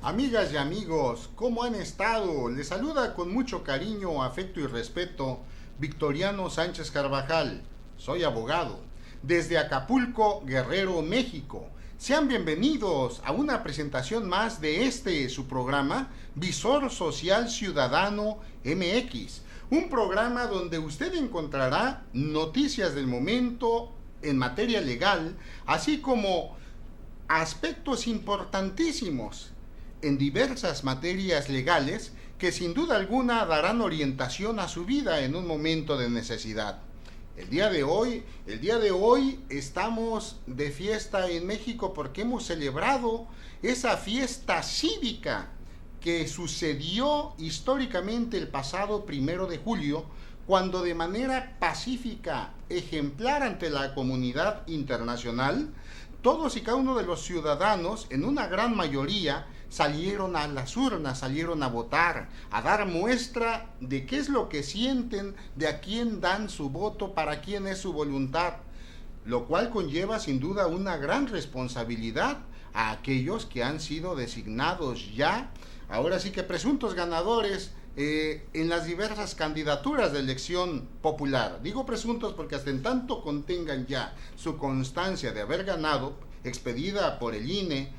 Amigas y amigos, ¿cómo han estado? Les saluda con mucho cariño, afecto y respeto Victoriano Sánchez Carvajal. Soy abogado. Desde Acapulco, Guerrero, México. Sean bienvenidos a una presentación más de su programa, Visor Social Ciudadano MX. Un programa donde usted encontrará noticias del momento en materia legal, así como aspectos importantísimos en diversas materias legales que sin duda alguna darán orientación a su vida en un momento de necesidad. El día de hoy estamos de fiesta en México porque hemos celebrado esa fiesta cívica que sucedió históricamente el pasado 1 de julio, cuando de manera pacífica, ejemplar ante la comunidad internacional, todos y cada uno de los ciudadanos, en una gran mayoría, salieron a las urnas, salieron a votar, a dar muestra de qué es lo que sienten, de a quién dan su voto, para quién es su voluntad, lo cual conlleva sin duda una gran responsabilidad a aquellos que han sido designados ya, ahora sí que presuntos ganadores, en las diversas candidaturas de elección popular. Digo presuntos porque hasta en tanto contengan ya su constancia de haber ganado, expedida por el INE,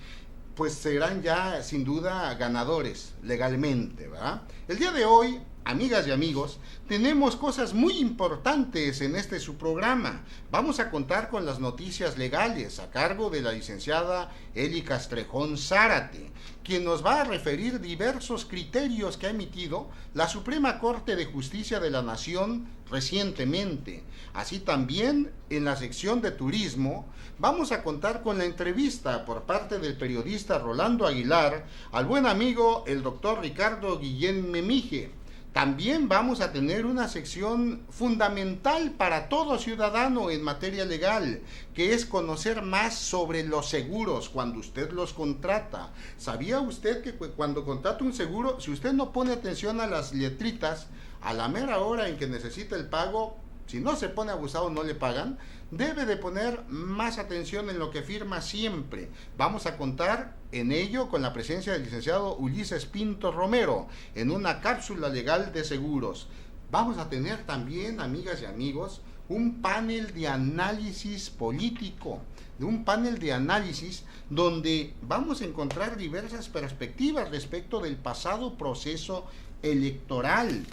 pues serán ya sin duda ganadores legalmente, ¿verdad? El día de hoy, amigas y amigos, tenemos cosas muy importantes en su programa. Vamos a contar con las noticias legales a cargo de la licenciada Eli Castrejón Zárate, quien nos va a referir diversos criterios que ha emitido la Suprema Corte de Justicia de la Nación recientemente. Así también, en la sección de turismo, vamos a contar con la entrevista por parte del periodista Rolando Aguilar al buen amigo el doctor Ricardo Guillén Memije. También vamos a tener una sección fundamental para todo ciudadano en materia legal, que es conocer más sobre los seguros cuando usted los contrata. ¿Sabía usted que cuando contrata un seguro, si usted no pone atención a las letritas, a la mera hora en que necesita el pago, si no se pone abusado no le pagan? Debe de poner más atención en lo que firma siempre. Vamos a contar en ello con la presencia del licenciado Ulises Pinto Romero en una cápsula legal de seguros. Vamos a tener también, amigas y amigos, un panel de análisis político, donde vamos a encontrar diversas perspectivas respecto del pasado proceso electoral.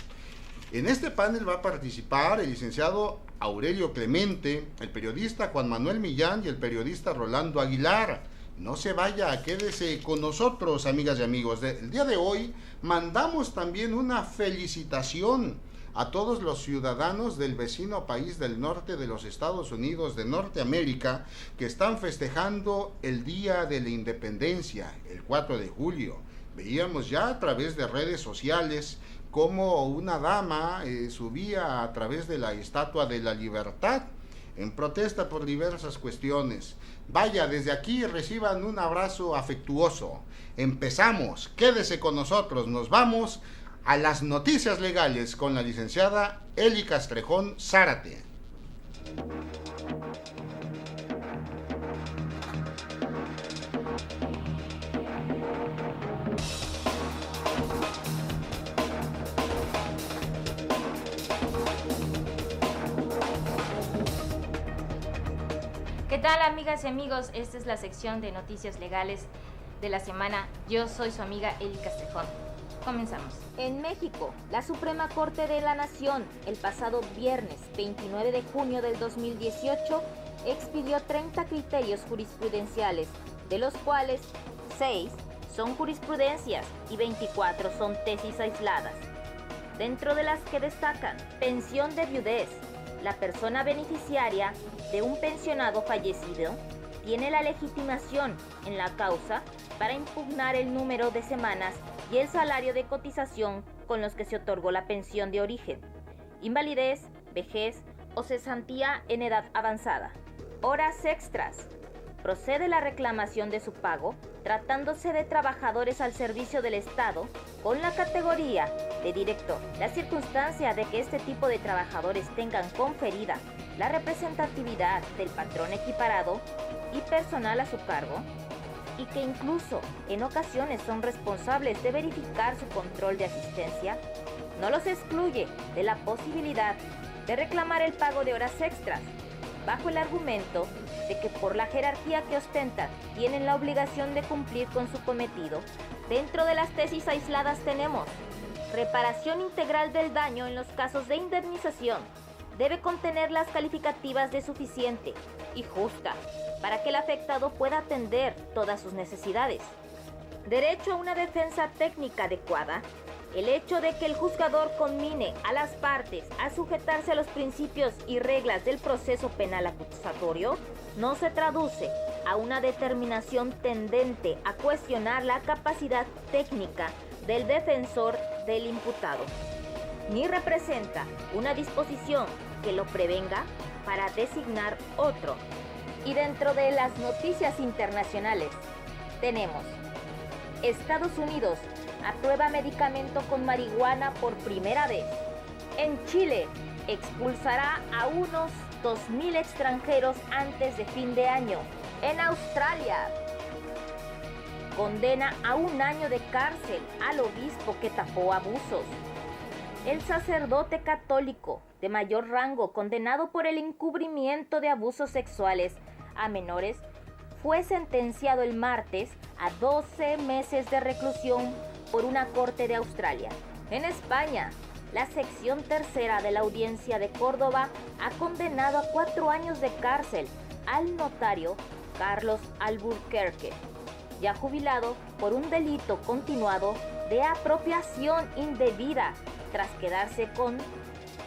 En este panel va a participar el licenciado Aurelio Clemente, el periodista Juan Manuel Millán y el periodista Rolando Aguilar. No se vaya, quédese con nosotros, amigas y amigos. El día de hoy mandamos también una felicitación a todos los ciudadanos del vecino país del norte de los Estados Unidos de Norteamérica que están festejando el Día de la Independencia, el 4 de julio. Veíamos ya a través de redes sociales cómo una dama subía a través de la Estatua de la Libertad en protesta por diversas cuestiones. Vaya, desde aquí reciban un abrazo afectuoso. Empezamos, quédese con nosotros, nos vamos a las noticias legales con la licenciada Eli Castrejón Zárate. ¿Qué tal, amigas y amigos? Esta es la sección de noticias legales de la semana. Yo soy su amiga Eli Castrejón. Comenzamos. En México, la Suprema Corte de la Nación, el pasado viernes 29 de junio del 2018, expidió 30 criterios jurisprudenciales, de los cuales 6 son jurisprudencias y 24 son tesis aisladas, dentro de las que destacan pensión de viudez. La persona beneficiaria de un pensionado fallecido tiene la legitimación en la causa para impugnar el número de semanas y el salario de cotización con los que se otorgó la pensión de origen, invalidez, vejez o cesantía en edad avanzada. Horas extras. Procede la reclamación de su pago tratándose de trabajadores al servicio del Estado con la categoría de director. La circunstancia de que este tipo de trabajadores tengan conferida la representatividad del patrón equiparado y personal a su cargo y que incluso en ocasiones son responsables de verificar su control de asistencia, no los excluye de la posibilidad de reclamar el pago de horas extras, bajo el argumento de que por la jerarquía que ostentan tienen la obligación de cumplir con su cometido. Dentro de las tesis aisladas tenemos: reparación integral del daño en los casos de indemnización debe contener las calificativas de suficiente y justa para que el afectado pueda atender todas sus necesidades. Derecho a una defensa técnica adecuada. El hecho de que el juzgador conmine a las partes a sujetarse a los principios y reglas del proceso penal acusatorio no se traduce a una determinación tendente a cuestionar la capacidad técnica del defensor del imputado, ni representa una disposición que lo prevenga para designar otro. Y dentro de las noticias internacionales tenemos: Estados Unidos aprueba medicamento con marihuana por primera vez. En Chile expulsará a unos 2.000 extranjeros antes de fin de año. En Australia condena a 1 año de cárcel al obispo que tapó abusos. El sacerdote católico de mayor rango condenado por el encubrimiento de abusos sexuales a menores fue sentenciado el martes a 12 meses de reclusión por una corte de Australia. En España, la sección tercera de la Audiencia de Córdoba ha condenado a 4 años de cárcel al notario Carlos Alburquerque, ya jubilado, por un delito continuado de apropiación indebida tras quedarse con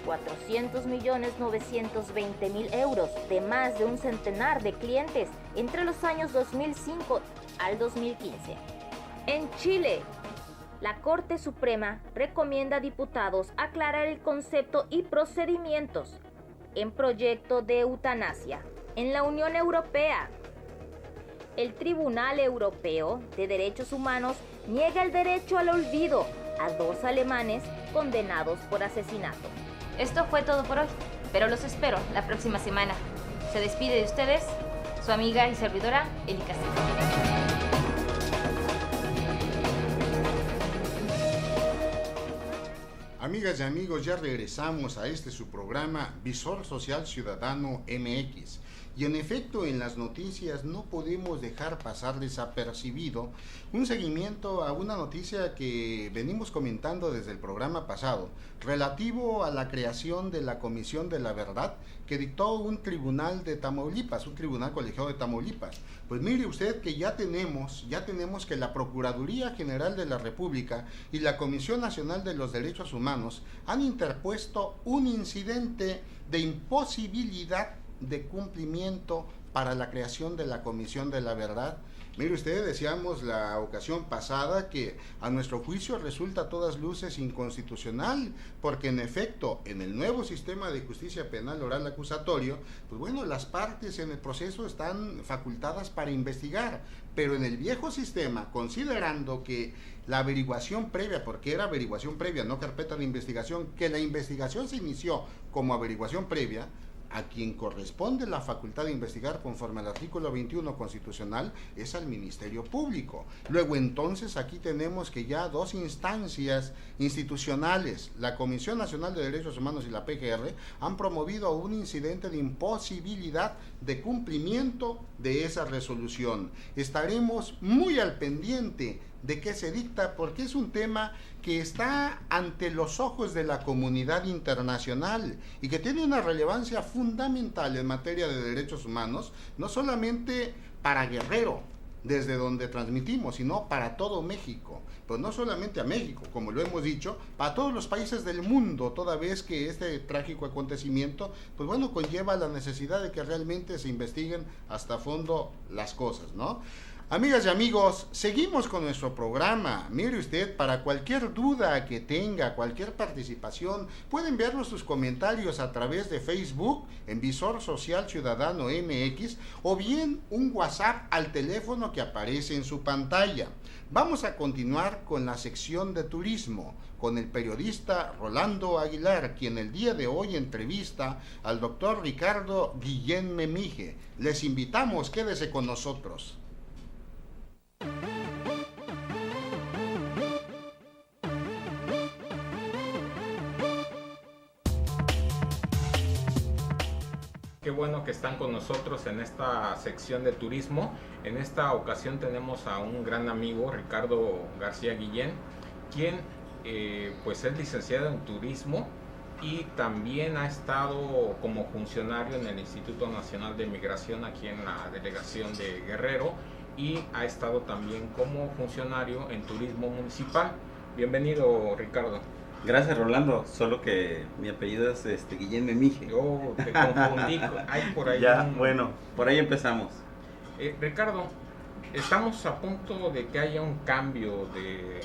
400.920.000 euros de más de un centenar de clientes entre los años 2005 al 2015. En Chile, la Corte Suprema recomienda a diputados aclarar el concepto y procedimientos en proyecto de eutanasia. En la Unión Europea, el Tribunal Europeo de Derechos Humanos niega el derecho al olvido a 2 alemanes condenados por asesinato. Esto fue todo por hoy, pero los espero la próxima semana. Se despide de ustedes su amiga y servidora, Eli Castillo. Amigas y amigos, ya regresamos a su programa Visor Social Ciudadano MX. Y en efecto, en las noticias no podemos dejar pasar desapercibido un seguimiento a una noticia que venimos comentando desde el programa pasado, relativo a la creación de la Comisión de la Verdad que dictó un tribunal de Tamaulipas, un tribunal colegiado de Tamaulipas. Pues mire usted que ya tenemos que la Procuraduría General de la República y la Comisión Nacional de los Derechos Humanos han interpuesto un incidente de imposibilidad de cumplimiento para la creación de la Comisión de la Verdad. Mire usted, decíamos la ocasión pasada que a nuestro juicio resulta a todas luces inconstitucional, porque en efecto, en el nuevo sistema de justicia penal oral acusatorio, pues bueno, las partes en el proceso están facultadas para investigar, pero en el viejo sistema, considerando que la averiguación previa, porque era averiguación previa, no carpeta de investigación, que la investigación se inició como averiguación previa, a quien corresponde la facultad de investigar conforme al artículo 21 constitucional es al Ministerio Público. Luego entonces aquí tenemos que ya 2 instancias institucionales, la Comisión Nacional de Derechos Humanos y la PGR, han promovido un incidente de imposibilidad de cumplimiento de esa resolución. Estaremos muy al pendiente de qué se dicta, porque es un tema que está ante los ojos de la comunidad internacional y que tiene una relevancia fundamental en materia de derechos humanos, no solamente para Guerrero, desde donde transmitimos, sino para todo México, pues no solamente a México, como lo hemos dicho, para todos los países del mundo, toda vez que este trágico acontecimiento, pues bueno, conlleva la necesidad de que realmente se investiguen hasta fondo las cosas, ¿no? Amigas y amigos, seguimos con nuestro programa. Mire usted, para cualquier duda que tenga, cualquier participación, puede enviarnos sus comentarios a través de Facebook, en Visor Social Ciudadano MX, o bien un WhatsApp al teléfono que aparece en su pantalla. Vamos a continuar con la sección de turismo, con el periodista Rolando Aguilar, quien el día de hoy entrevista al doctor Ricardo Guillén Memije. Les invitamos, quédese con nosotros. Qué bueno que están con nosotros en esta sección de turismo. En esta ocasión tenemos a un gran amigo, Ricardo García Guillén, quien pues es licenciado en turismo y también ha estado como funcionario en el Instituto Nacional de Migración aquí en la delegación de Guerrero, y ha estado también como funcionario en turismo municipal. Bienvenido, Ricardo. Gracias, Rolando, solo que mi apellido es Guillén Memije. Oh, te confundí. Hay por ahí ya, bueno, por ahí empezamos. Ricardo, estamos a punto de que haya un cambio de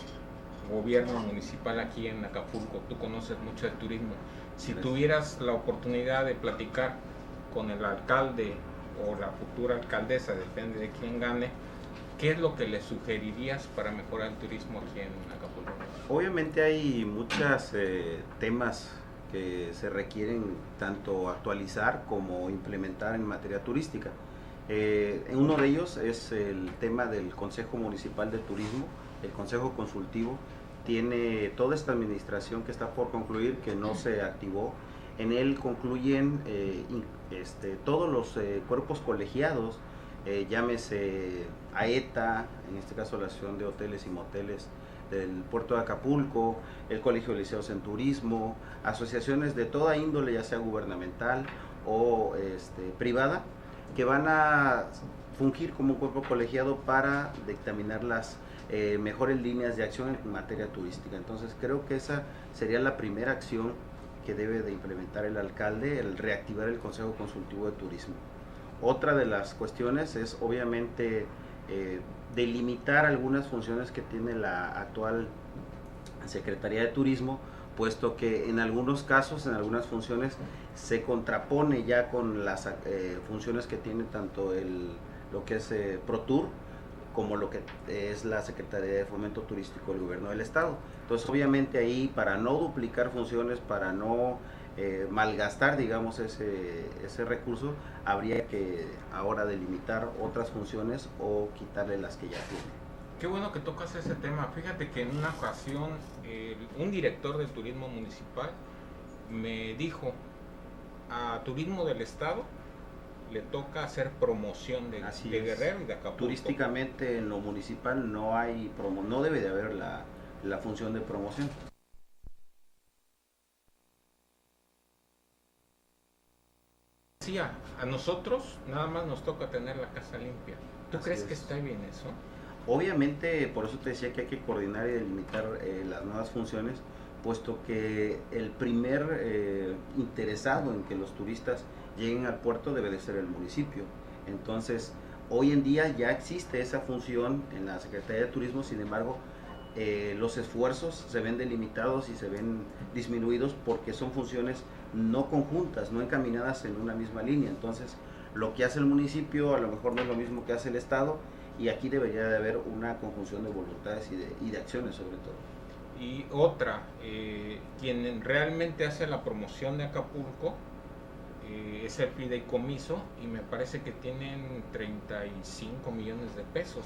gobierno municipal aquí en Acapulco. Tú conoces mucho de turismo. Si tuvieras la oportunidad de platicar con el alcalde o la futura alcaldesa, depende de quién gane, ¿qué es lo que le sugerirías para mejorar el turismo aquí en Acapulco? Obviamente hay muchos temas que se requieren tanto actualizar como implementar en materia turística. Uno de ellos es el tema del Consejo Municipal de Turismo. El Consejo Consultivo tiene toda esta administración que está por concluir, que no se activó. En él concluyen todos los cuerpos colegiados, llámese AETA, en este caso la Asociación de Hoteles y Moteles del Puerto de Acapulco, el Colegio de Liceos en Turismo, asociaciones de toda índole, ya sea gubernamental o privada, que van a fungir como un cuerpo colegiado para dictaminar las mejores líneas de acción en materia turística. Entonces creo que esa sería la primera acción que debe de implementar el alcalde, el reactivar el Consejo Consultivo de Turismo. Otra de las cuestiones es obviamente delimitar algunas funciones que tiene la actual Secretaría de Turismo, puesto que en algunos casos, en algunas funciones, se contrapone ya con las funciones que tiene tanto lo que es ProTour como lo que es la Secretaría de Fomento Turístico del Gobierno del Estado. Entonces, obviamente ahí, para no duplicar funciones, para no malgastar, digamos, ese recurso, habría que ahora delimitar otras funciones o quitarle las que ya tiene. Qué bueno que tocas ese tema. Fíjate que en una ocasión un director de turismo municipal me dijo: a turismo del Estado le toca hacer promoción de Guerrero y de Acapulco. Turísticamente en lo municipal no hay no debe de haber la función de promoción. Sí, a nosotros nada más nos toca tener la casa limpia. ¿Tú crees que está bien eso? Obviamente, por eso te decía que hay que coordinar y delimitar las nuevas funciones, puesto que el primer interesado en que los turistas lleguen al puerto debe de ser el municipio. Entonces, hoy en día ya existe esa función en la Secretaría de Turismo, sin embargo, los esfuerzos se ven delimitados y se ven disminuidos porque son funciones no conjuntas, no encaminadas en una misma línea. Entonces, lo que hace el municipio a lo mejor no es lo mismo que hace el Estado, y aquí debería de haber una conjunción de voluntades y de acciones sobre todo. Y otra, quien realmente hace la promoción de Acapulco es el fideicomiso, y me parece que tienen 35 millones de pesos.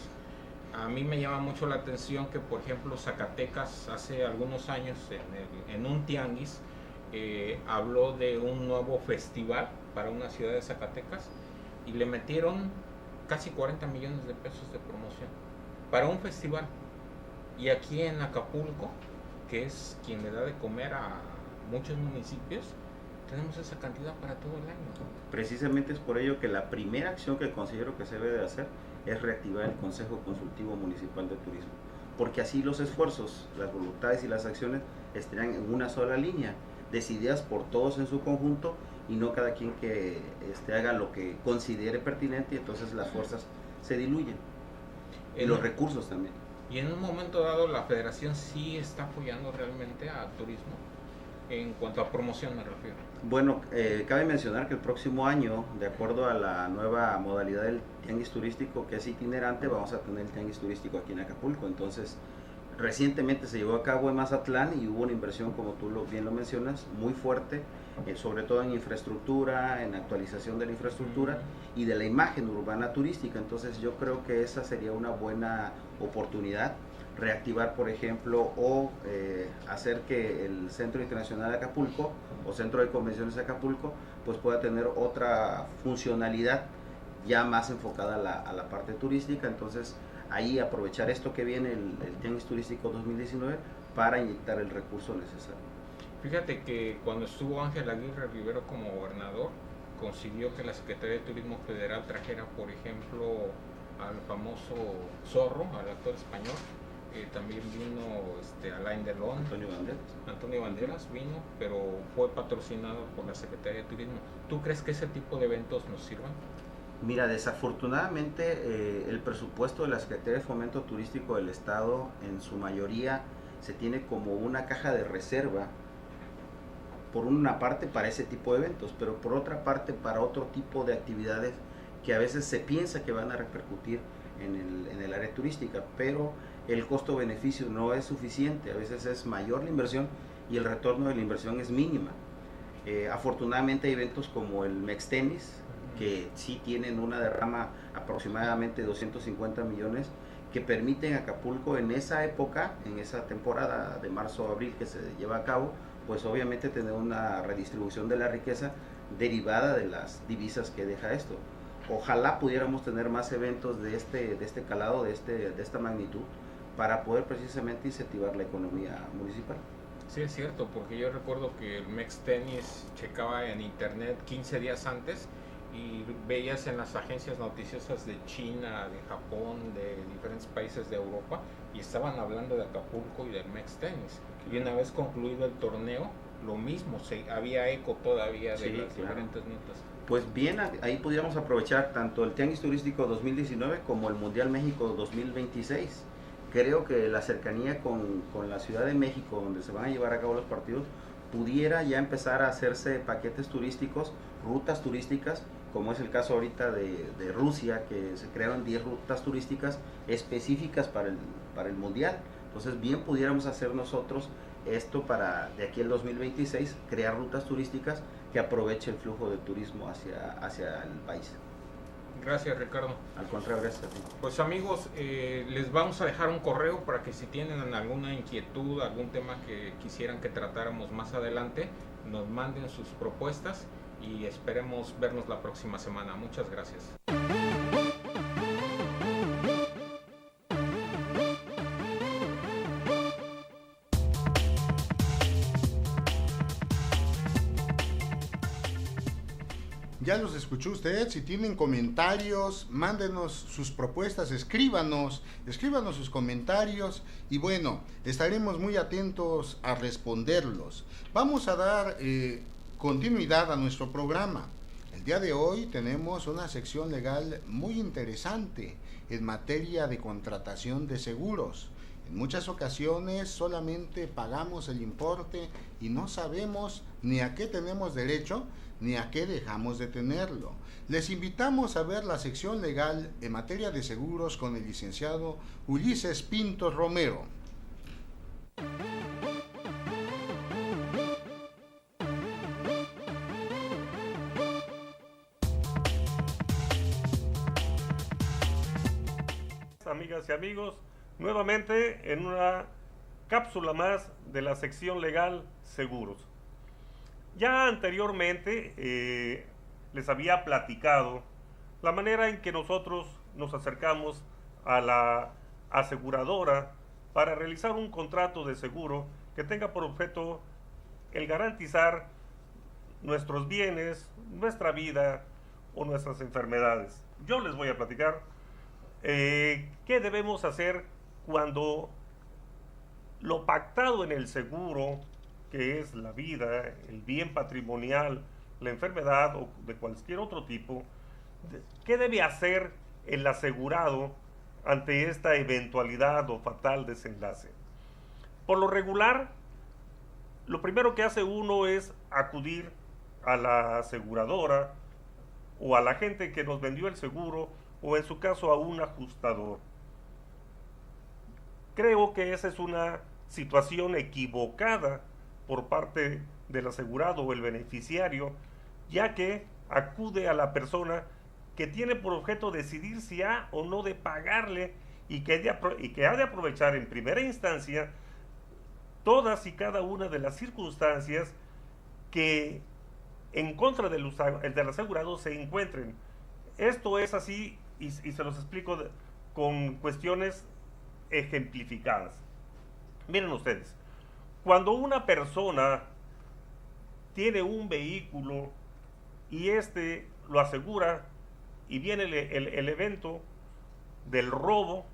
A mí me llama mucho la atención que, por ejemplo, Zacatecas hace algunos años en un tianguis habló de un nuevo festival para una ciudad de Zacatecas y le metieron casi 40 millones de pesos de promoción para un festival. Y aquí en Acapulco, que es quien le da de comer a muchos municipios, tenemos esa cantidad para todo el año. Precisamente es por ello que la primera acción que considero que se debe de hacer es reactivar el Consejo Consultivo Municipal de Turismo, porque así los esfuerzos, las voluntades y las acciones estarían en una sola línea, decididas por todos en su conjunto, y no cada quien que haga lo que considere pertinente, y entonces las fuerzas se diluyen y los recursos también. Y en un momento dado la federación sí está apoyando realmente a turismo, en cuanto a promoción me refiero. Bueno, cabe mencionar que el próximo año, de acuerdo a la nueva modalidad del tianguis turístico, que es itinerante, vamos a tener el tianguis turístico aquí en Acapulco. Entonces, recientemente se llevó a cabo en Mazatlán y hubo una inversión, como tú bien lo mencionas, muy fuerte, sobre todo en infraestructura, en actualización de la infraestructura y de la imagen urbana turística. Entonces yo creo que esa sería una buena oportunidad reactivar, por ejemplo, o hacer que el Centro Internacional de Acapulco o Centro de Convenciones de Acapulco pues pueda tener otra funcionalidad ya más enfocada a la parte turística. Entonces ahí aprovechar esto que viene, el Tianguis Turístico 2019, para inyectar el recurso necesario. Fíjate que cuando estuvo Ángel Aguirre Rivero como gobernador, consiguió que la Secretaría de Turismo Federal trajera, por ejemplo, al famoso Zorro, al actor español. También vino Alain Delon, Antonio Banderas vino, pero fue patrocinado por la Secretaría de Turismo. ¿Tú crees que ese tipo de eventos nos sirvan? Mira, desafortunadamente el presupuesto de la Secretaría de Fomento Turístico del Estado en su mayoría se tiene como una caja de reserva, por una parte para ese tipo de eventos, pero por otra parte para otro tipo de actividades que a veces se piensa que van a repercutir en el área turística, pero el costo-beneficio no es suficiente. A veces es mayor la inversión y el retorno de la inversión es mínima. Afortunadamente hay eventos como el Mextenis, que sí tienen una derrama aproximadamente 250 millones, que permiten a Acapulco en esa época, en esa temporada de marzo a abril que se lleva a cabo, pues obviamente tener una redistribución de la riqueza derivada de las divisas que deja esto. Ojalá pudiéramos tener más eventos de este calado, de esta magnitud, para poder precisamente incentivar la economía municipal. Sí, es cierto, porque yo recuerdo que el Mextenis checaba en internet 15 días antes y veías en las agencias noticiosas de China, de Japón, de diferentes países de Europa, y estaban hablando de Acapulco y del Mextenis. Y una vez concluido el torneo, lo mismo, había eco todavía de las diferentes notas. Pues bien, ahí pudiéramos aprovechar tanto el Tianguis Turístico 2019 como el Mundial México 2026. Creo que la cercanía con la Ciudad de México, donde se van a llevar a cabo los partidos, pudiera ya empezar a hacerse paquetes turísticos, rutas turísticas, como es el caso ahorita de Rusia, que se crearon 10 rutas turísticas específicas para el Mundial. Entonces bien pudiéramos hacer nosotros esto para de aquí al 2026, crear rutas turísticas que aproveche el flujo de turismo hacia el país. Gracias, Ricardo. Al contrario, gracias a ti. Pues amigos, les vamos a dejar un correo para que si tienen alguna inquietud, algún tema que quisieran que tratáramos más adelante, nos manden sus propuestas y esperemos vernos la próxima semana. Muchas gracias. Ya los escuchó usted. Si tienen comentarios, mándenos sus propuestas, escríbanos sus comentarios y bueno, estaremos muy atentos a responderlos. Vamos a dar continuidad a nuestro programa. El día de hoy tenemos una sección legal muy interesante en materia de contratación de seguros. En muchas ocasiones solamente pagamos el importe y no sabemos ni a qué tenemos derecho ni a qué dejamos de tenerlo. Les invitamos a ver la sección legal en materia de seguros con el licenciado Ulises Pinto Romero. Amigas y amigos, nuevamente en una cápsula más de la sección legal seguros. Ya anteriormente les había platicado la manera en que nosotros nos acercamos a la aseguradora para realizar un contrato de seguro que tenga por objeto el garantizar nuestros bienes, nuestra vida o nuestras enfermedades. Yo les voy a platicar qué debemos hacer cuando lo pactado en el seguro, que es la vida, el bien patrimonial, la enfermedad o de cualquier otro tipo, ¿qué debe hacer el asegurado ante esta eventualidad o fatal desenlace? Por lo regular, lo primero que hace uno es acudir a la aseguradora o a la gente que nos vendió el seguro o en su caso a un ajustador. Creo que esa es una situación equivocada por parte del asegurado o el beneficiario, ya que acude a la persona que tiene por objeto decidir si ha o no de pagarle y que ha de aprovechar en primera instancia todas y cada una de las circunstancias que en contra del asegurado se encuentren. Esto es así y se los explico con cuestiones ejemplificadas. Miren ustedes, cuando una persona tiene un vehículo y lo asegura y viene el evento del robo,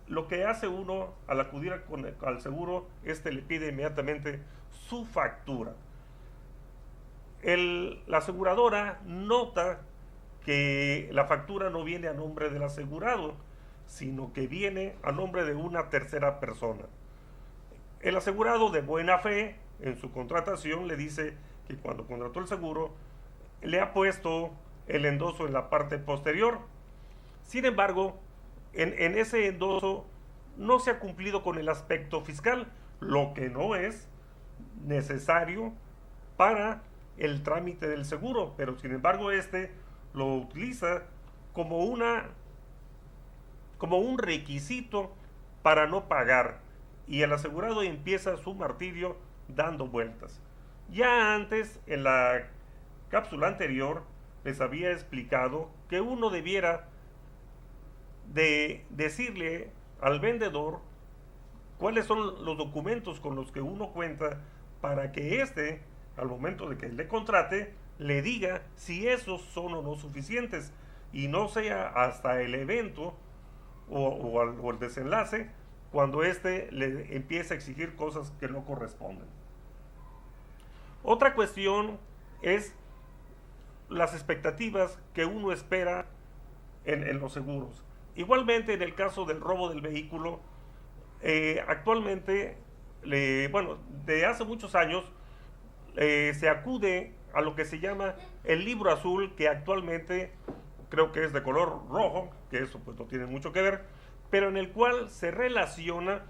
lo que hace uno al acudir al seguro, le pide inmediatamente su factura. La aseguradora nota que la factura no viene a nombre del asegurado, sino que viene a nombre de una tercera persona. El asegurado, de buena fe, en su contratación le dice que cuando contrató el seguro le ha puesto el endoso en la parte posterior. Sin embargo, en ese endoso no se ha cumplido con el aspecto fiscal, lo que no es necesario para el trámite del seguro, pero sin embargo lo utiliza como un requisito para no pagar, y el asegurado empieza su martirio dando vueltas. Ya antes, en la cápsula anterior, les había explicado que uno debiera de decirle al vendedor cuáles son los documentos con los que uno cuenta para que al momento de que le contrate, le diga si esos son o no suficientes, y no sea hasta el evento o el desenlace cuando le empieza a exigir cosas que no corresponden. Otra cuestión es las expectativas que uno espera en los seguros. Igualmente, en el caso del robo del vehículo, actualmente, de hace muchos años, se acude a lo que se llama el libro azul, que actualmente creo que es de color rojo, que eso pues no tiene mucho que ver, pero en el cual se relaciona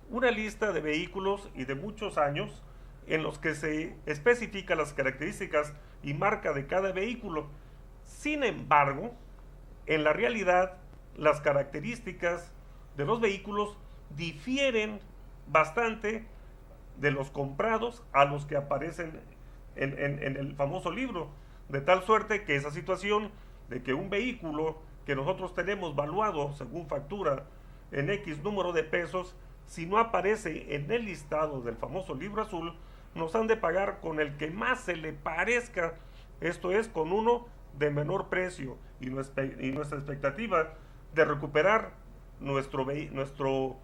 una lista de vehículos y de muchos años en los que se especifican las características y marca de cada vehículo. Sin embargo, en la realidad, las características de los vehículos difieren bastante de los comprados a los que aparecen en el famoso libro, de tal suerte que esa situación de que un vehículo que nosotros tenemos valuado según factura en X número de pesos, si no aparece en el listado del famoso libro azul, nos han de pagar con el que más se le parezca, esto es, con uno de menor precio, y nuestra expectativa de recuperar nuestro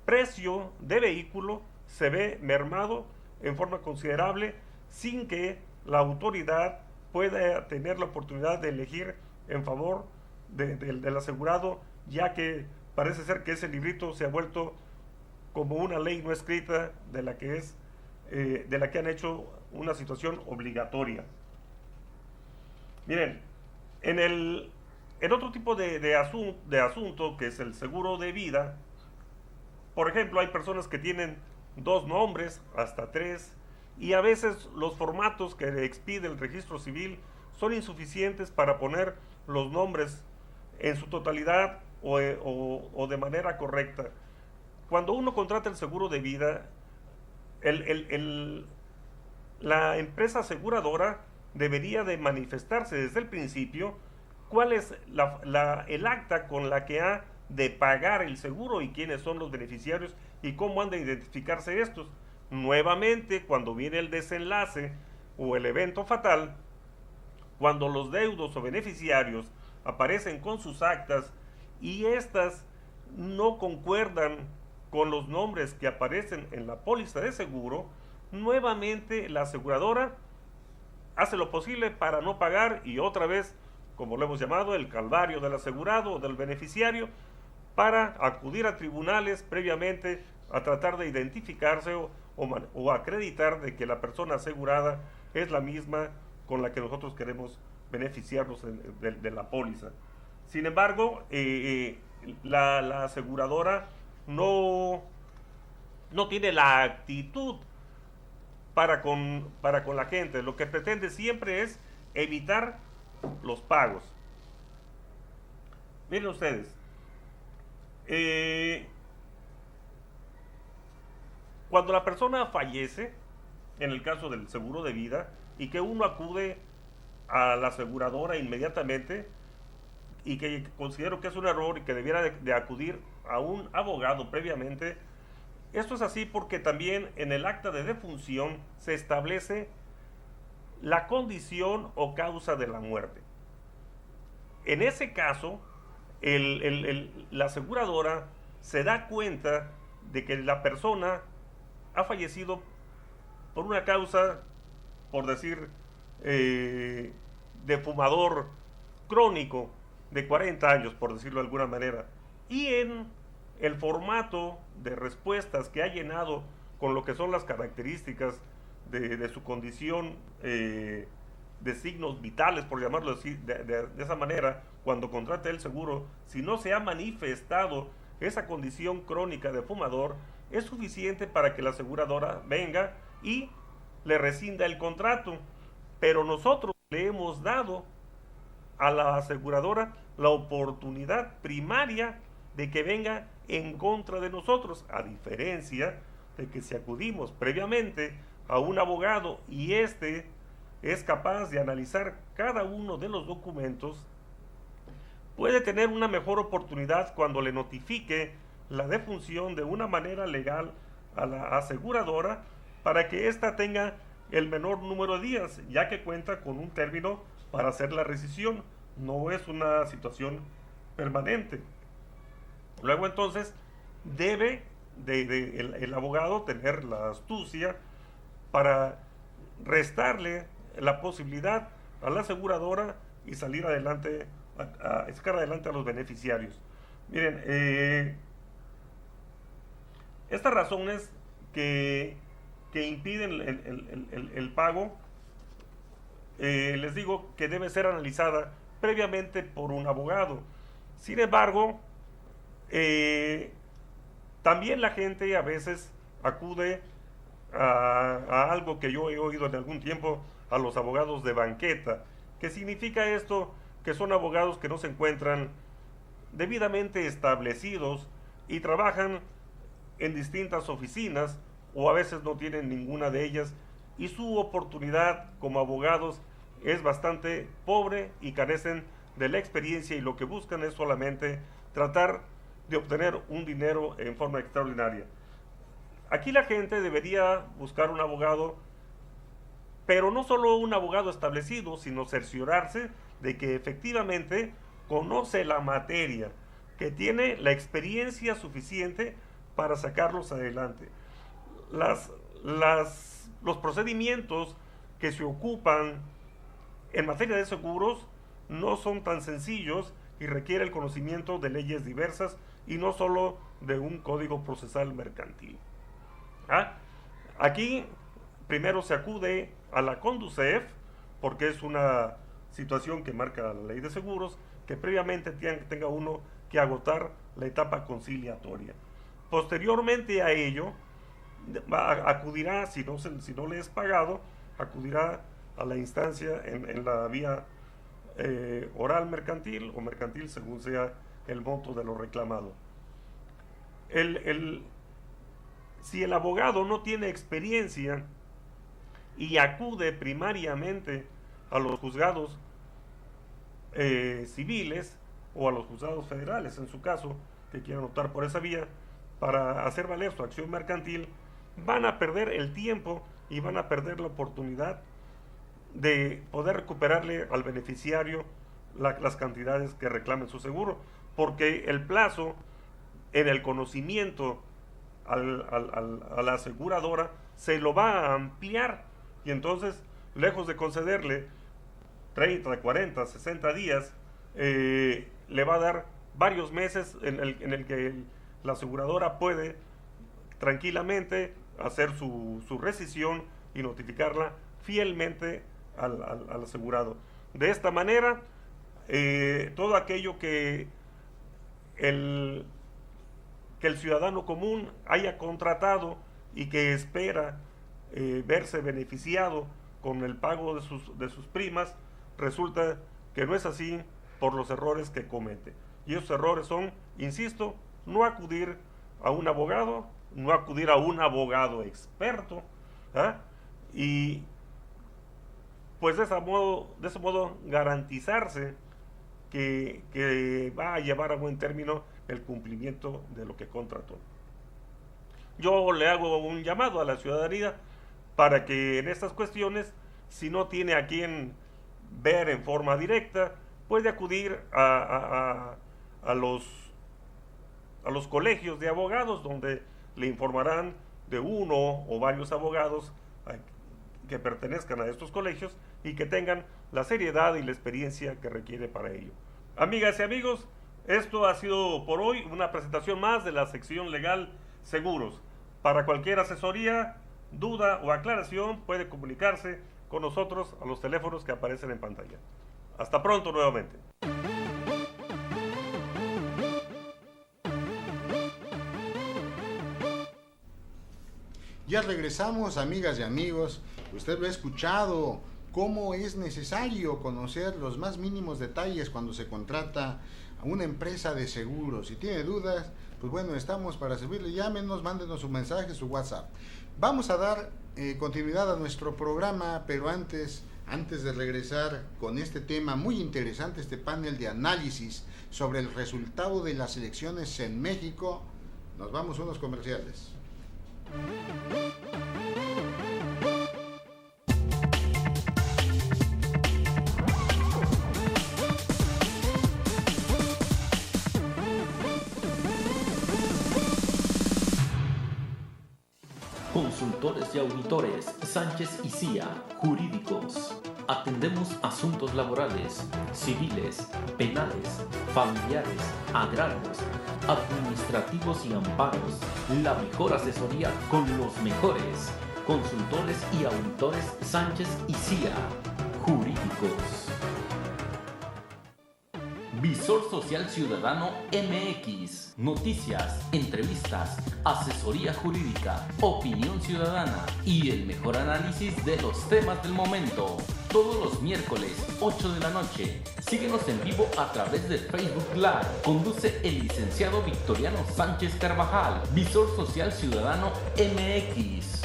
precio de vehículo se ve mermado en forma considerable, sin que la autoridad pueda tener la oportunidad de elegir en favor del asegurado, ya que parece ser que ese librito se ha vuelto como una ley no escrita de la que han hecho una situación obligatoria. Miren, en otro tipo de asunto, que es el seguro de vida, por ejemplo, hay personas que tienen 2 nombres, hasta 3, y a veces los formatos que expide el registro civil son insuficientes para poner los nombres en su totalidad o de manera correcta. Cuando uno contrata el seguro de vida, la empresa aseguradora debería de manifestarse desde el principio cuál es el acta con la que ha de pagar el seguro y quiénes son los beneficiarios y cómo han de identificarse estos. Nuevamente, cuando viene el desenlace o el evento fatal, cuando los deudos o beneficiarios aparecen con sus actas y estas no concuerdan con los nombres que aparecen en la póliza de seguro, nuevamente la aseguradora hace lo posible para no pagar, y otra vez, como lo hemos llamado, el calvario del asegurado o del beneficiario, para acudir a tribunales previamente a tratar de identificarse o acreditar de que la persona asegurada es la misma con la que nosotros queremos beneficiarnos de la póliza. Sin embargo, la aseguradora no tiene la actitud para con la gente. Lo que pretende siempre es evitar los pagos. Miren ustedes, Cuando la persona fallece, en el caso del seguro de vida, y que uno acude a la aseguradora inmediatamente, y que considero que es un error y que debiera de acudir a un abogado previamente, esto es así porque también en el acta de defunción se establece la condición o causa de la muerte. En ese caso, la aseguradora se da cuenta de que la persona ha fallecido por una causa, por decir, de fumador crónico de 40 años, por decirlo de alguna manera, y en el formato de respuestas que ha llenado con lo que son las características de su condición, de signos vitales, por llamarlo así, de esa manera, cuando contrata el seguro, si no se ha manifestado esa condición crónica de fumador, es suficiente para que la aseguradora venga y le rescinda el contrato. Pero nosotros le hemos dado a la aseguradora la oportunidad primaria de que venga en contra de nosotros, a diferencia de que si acudimos previamente a un abogado y este es capaz de analizar cada uno de los documentos, puede tener una mejor oportunidad cuando le notifique la defunción de una manera legal a la aseguradora, para que ésta tenga el menor número de días, ya que cuenta con un término para hacer la rescisión. No es una situación permanente. Luego entonces debe el abogado tener la astucia para restarle la posibilidad a la aseguradora y salir adelante, sacar adelante a los beneficiarios. Miren, estas razones que impiden el pago, les digo que debe ser analizada previamente por un abogado. Sin embargo, también la gente a veces acude a algo que yo he oído en algún tiempo, a los abogados de banqueta. ¿Qué significa esto? Que son abogados que no se encuentran debidamente establecidos y trabajan en distintas oficinas, o a veces no tienen ninguna de ellas, y su oportunidad como abogados es bastante pobre y carecen de la experiencia, y lo que buscan es solamente tratar de obtener un dinero en forma extraordinaria. Aquí la gente debería buscar un abogado, pero no solo un abogado establecido, sino cerciorarse de que efectivamente conoce la materia, que tiene la experiencia suficiente para sacarlos adelante. Los procedimientos que se ocupan en materia de seguros no son tan sencillos y requiere el conocimiento de leyes diversas y no solo de un código procesal mercantil. Aquí primero se acude a la Conducef, porque es una situación que marca la ley de seguros, que previamente tenga uno que agotar la etapa conciliatoria. Posteriormente a ello, acudirá, si no le es pagado, acudirá a la instancia en la vía oral mercantil o mercantil, según sea el monto de lo reclamado. Si el abogado no tiene experiencia y acude primariamente a los juzgados civiles o a los juzgados federales, en su caso, que quieran optar por esa vía para hacer valer su acción mercantil, van a perder el tiempo y van a perder la oportunidad de poder recuperarle al beneficiario las cantidades que reclamen su seguro, porque el plazo en el conocimiento a la aseguradora se lo va a ampliar, y entonces, lejos de concederle 30, 40, 60 días, le va a dar varios meses en el que la aseguradora puede tranquilamente hacer su rescisión y notificarla fielmente al asegurado. De esta manera, todo aquello que el ciudadano común haya contratado y que espera verse beneficiado con el pago de sus primas, resulta que no es así por los errores que comete. Y esos errores son, insisto, no acudir a un abogado, no acudir a un abogado experto, y pues de ese modo garantizarse que va a llevar a buen término el cumplimiento de lo que contrató. Yo le hago un llamado a la ciudadanía para que en estas cuestiones, si no tiene a quien ver en forma directa, puede acudir a los colegios de abogados, donde le informarán de uno o varios abogados que pertenezcan a estos colegios y que tengan la seriedad y la experiencia que requiere para ello. Amigas y amigos, esto ha sido por hoy una presentación más de la sección legal Seguros. Para cualquier asesoría, duda o aclaración puede comunicarse con nosotros a los teléfonos que aparecen en pantalla. Hasta pronto nuevamente. Ya regresamos, amigas y amigos. Usted lo ha escuchado, cómo es necesario conocer los más mínimos detalles cuando se contrata a una empresa de seguros. Si tiene dudas, pues bueno, estamos para servirle. Llámenos, mándenos su mensaje, su WhatsApp. Vamos a dar continuidad a nuestro programa, pero antes de regresar con este tema muy interesante, este panel de análisis sobre el resultado de las elecciones en México, nos vamos a unos comerciales. Consultores y auditores Sánchez y Cía, jurídicos. Atendemos asuntos laborales, civiles, penales, familiares, agrarios, administrativos y amparos. La mejor asesoría con los mejores. Consultores y auditores Sánchez y Cía, jurídicos. Visor Social Ciudadano MX. Noticias, entrevistas, asesoría jurídica, opinión ciudadana y el mejor análisis de los temas del momento. Todos los miércoles, 8 de la noche. Síguenos en vivo a través de Facebook Live. Conduce el licenciado Victoriano Sánchez Carvajal. Visor Social Ciudadano MX.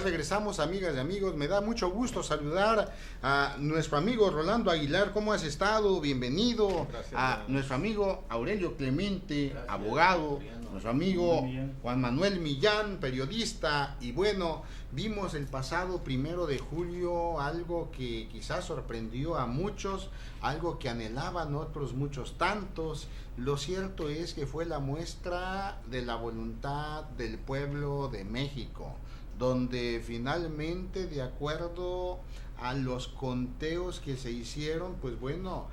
Regresamos, amigas y amigos. Me da mucho gusto saludar a nuestro amigo Rolando Aguilar. ¿Cómo has estado? Bienvenido. Gracias, a nuestro amigo Aurelio Clemente, gracias, abogado, nuestro amigo Juan Manuel Millán, periodista. Y bueno, vimos el pasado 1 de julio algo que quizás sorprendió a muchos, algo que anhelaban otros muchos tantos. Lo cierto es que fue la muestra de la voluntad del pueblo de México, donde finalmente, de acuerdo a los conteos que se hicieron, pues bueno,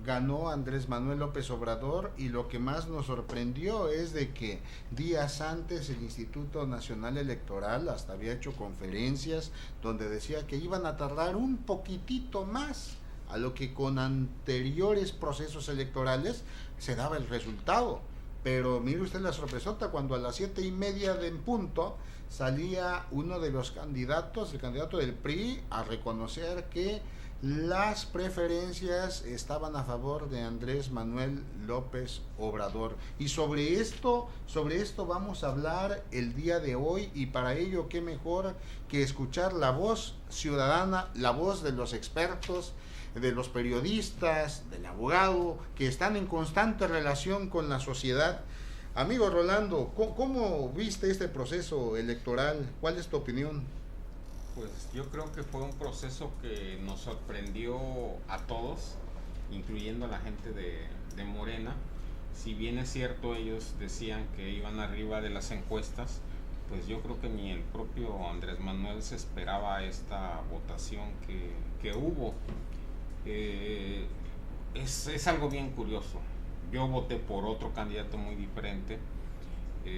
ganó Andrés Manuel López Obrador. Y lo que más nos sorprendió es de que días antes el Instituto Nacional Electoral hasta había hecho conferencias donde decía que iban a tardar un poquitito más a lo que con anteriores procesos electorales se daba el resultado. Pero mire usted la sorpresota, cuando a las 7:30 en punto salía uno de los candidatos, el candidato del PRI, a reconocer que las preferencias estaban a favor de Andrés Manuel López Obrador. Y sobre esto vamos a hablar el día de hoy, y para ello qué mejor que escuchar la voz ciudadana, la voz de los expertos, de los periodistas, del abogado, que están en constante relación con la sociedad. Amigo Rolando, ¿cómo viste este proceso electoral? ¿Cuál es tu opinión? Pues yo creo que fue un proceso que nos sorprendió a todos, incluyendo a la gente de Morena. Si bien es cierto, ellos decían que iban arriba de las encuestas, pues yo creo que ni el propio Andrés Manuel se esperaba esta votación que hubo. Es algo bien curioso. Yo voté por otro candidato muy diferente.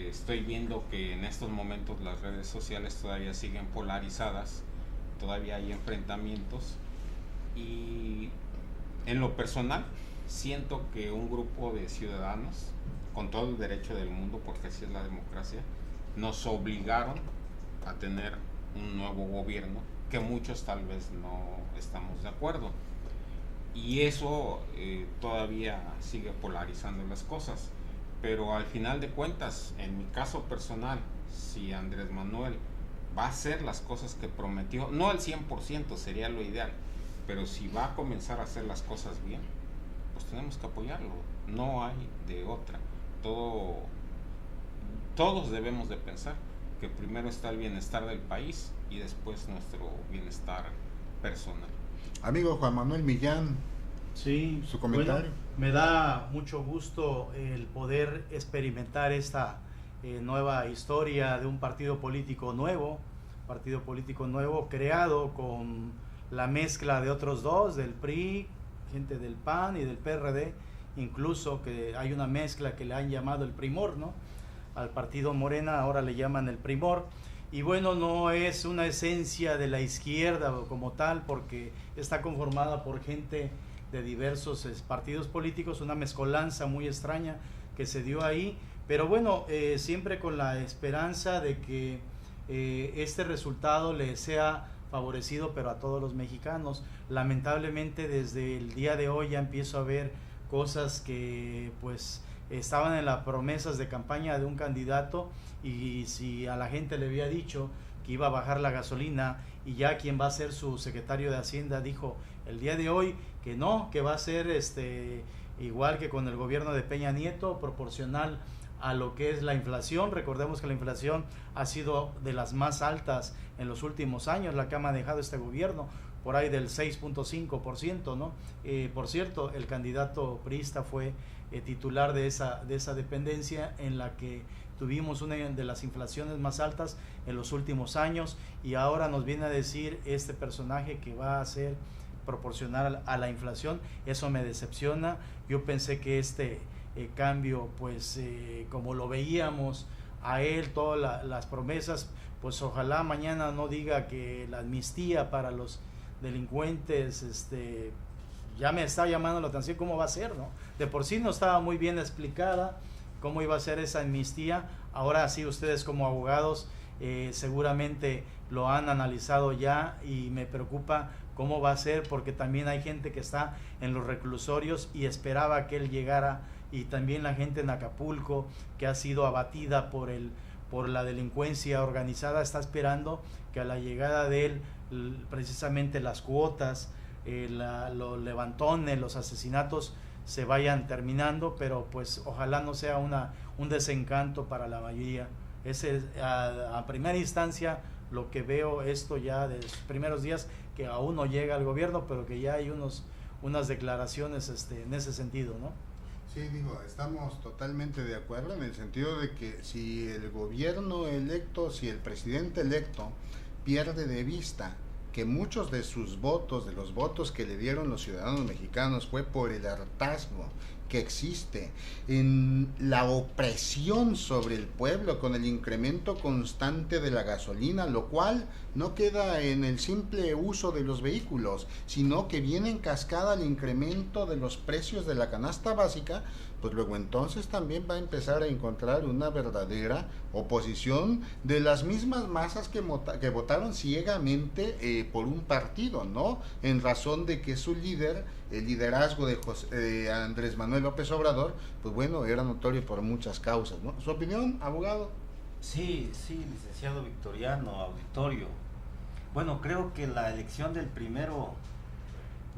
Estoy viendo que en estos momentos las redes sociales todavía siguen polarizadas, todavía hay enfrentamientos, y en lo personal siento que un grupo de ciudadanos, con todo el derecho del mundo, porque así es la democracia, nos obligaron a tener un nuevo gobierno que muchos tal vez no estamos de acuerdo, y eso todavía sigue polarizando las cosas. Pero al final de cuentas, en mi caso personal, si Andrés Manuel va a hacer las cosas que prometió, no al 100%, sería lo ideal, pero si va a comenzar a hacer las cosas bien, pues tenemos que apoyarlo, no hay de otra. Todos debemos de pensar que primero está el bienestar del país y después nuestro bienestar personal. Amigo Juan Manuel Millán, sí, su comentario. Bueno, me da mucho gusto el poder experimentar esta nueva historia de un partido político nuevo creado con la mezcla de otros dos, del PRI, gente del PAN y del PRD, incluso que hay una mezcla que le han llamado el Primor, ¿no? Al partido Morena ahora le llaman el Primor. Y bueno, no es una esencia de la izquierda como tal, porque está conformada por gente de diversos partidos políticos, una mezcolanza muy extraña que se dio ahí, pero bueno, siempre con la esperanza de que este resultado le sea favorecido, pero a todos los mexicanos. Lamentablemente desde el día de hoy ya empiezo a ver cosas que pues estaban en las promesas de campaña de un candidato, y si a la gente le había dicho que iba a bajar la gasolina, y ya quien va a ser su secretario de Hacienda dijo el día de hoy que no, que va a ser igual que con el gobierno de Peña Nieto, proporcional a lo que es la inflación. Recordemos que la inflación ha sido de las más altas en los últimos años, la que ha manejado este gobierno, por ahí del 6.5%, ¿no? Por cierto, el candidato priista fue titular de esa dependencia, en la que tuvimos una de las inflaciones más altas en los últimos años, y ahora nos viene a decir este personaje que va a ser proporcional a la inflación. Eso me decepciona. Yo pensé que este cambio, pues como lo veíamos a él, todas las promesas, pues ojalá mañana no diga que la amnistía para los delincuentes, ya me está llamando la atención cómo va a ser, ¿no? De por sí no estaba muy bien explicada cómo iba a ser esa amnistía. Ahora sí, ustedes como abogados seguramente lo han analizado ya, y me preocupa cómo va a ser, porque también hay gente que está en los reclusorios y esperaba que él llegara, y también la gente en Acapulco que ha sido abatida por la delincuencia organizada está esperando que a la llegada de él precisamente las cuotas, los levantones, los asesinatos se vayan terminando, pero pues ojalá no sea un desencanto para la mayoría. Ese a primera instancia lo que veo esto ya de los primeros días, que aún no llega al gobierno, pero que ya hay unas declaraciones en ese sentido, ¿no? Sí, digo, estamos totalmente de acuerdo en el sentido de que si el gobierno electo, si el presidente electo pierde de vista que muchos de sus votos, de los votos que le dieron los ciudadanos mexicanos, fue por el hartazgo que existe en la opresión sobre el pueblo con el incremento constante de la gasolina, lo cual no queda en el simple uso de los vehículos, sino que viene en cascada el incremento de los precios de la canasta básica, pues luego entonces también va a empezar a encontrar una verdadera oposición de las mismas masas que votaron ciegamente por un partido, ¿no? En razón de que su líder, el liderazgo de Andrés Manuel López Obrador, pues bueno, era notorio por muchas causas, ¿no? ¿Su opinión, abogado? Sí, licenciado Victoriano, auditorio. Bueno, creo que la elección del 1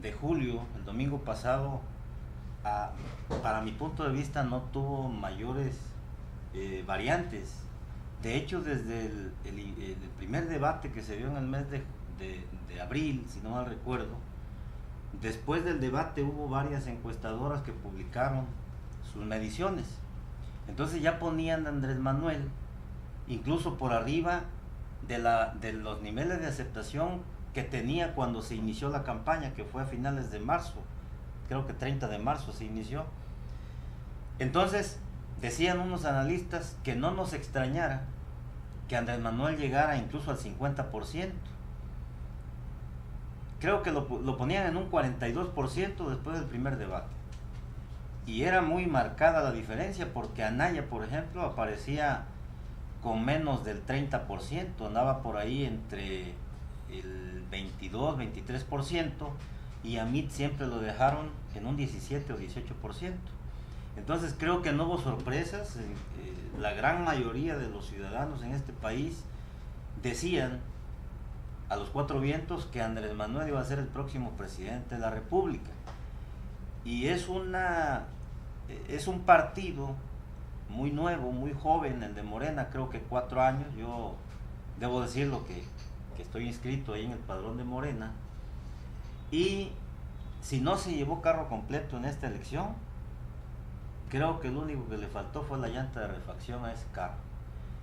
de julio, el domingo pasado, para mi punto de vista no tuvo mayores variantes. De hecho, desde el primer debate que se dio en el mes de abril, si no mal recuerdo, después del debate hubo varias encuestadoras que publicaron sus mediciones. Entonces ya ponían a Andrés Manuel incluso por arriba de los niveles de aceptación que tenía cuando se inició la campaña, que fue a finales de marzo, creo que 30 de marzo se inició. Entonces, decían unos analistas que no nos extrañara que Andrés Manuel llegara incluso al 50%. Creo que lo ponían en un 42% después del primer debate. Y era muy marcada la diferencia porque Anaya, por ejemplo, aparecía con menos del 30%, andaba por ahí entre el 22, 23%, y a Mit siempre lo dejaron en un 17 o 18%. Entonces creo que no hubo sorpresas. La gran mayoría de los ciudadanos en este país decían a los cuatro vientos que Andrés Manuel iba a ser el próximo presidente de la República. Y es un partido muy nuevo, muy joven, el de Morena, creo que 4 años. Yo debo decirlo que estoy inscrito ahí en el padrón de Morena. Y si no se llevó carro completo en esta elección, creo que lo único que le faltó fue la llanta de refacción a ese carro.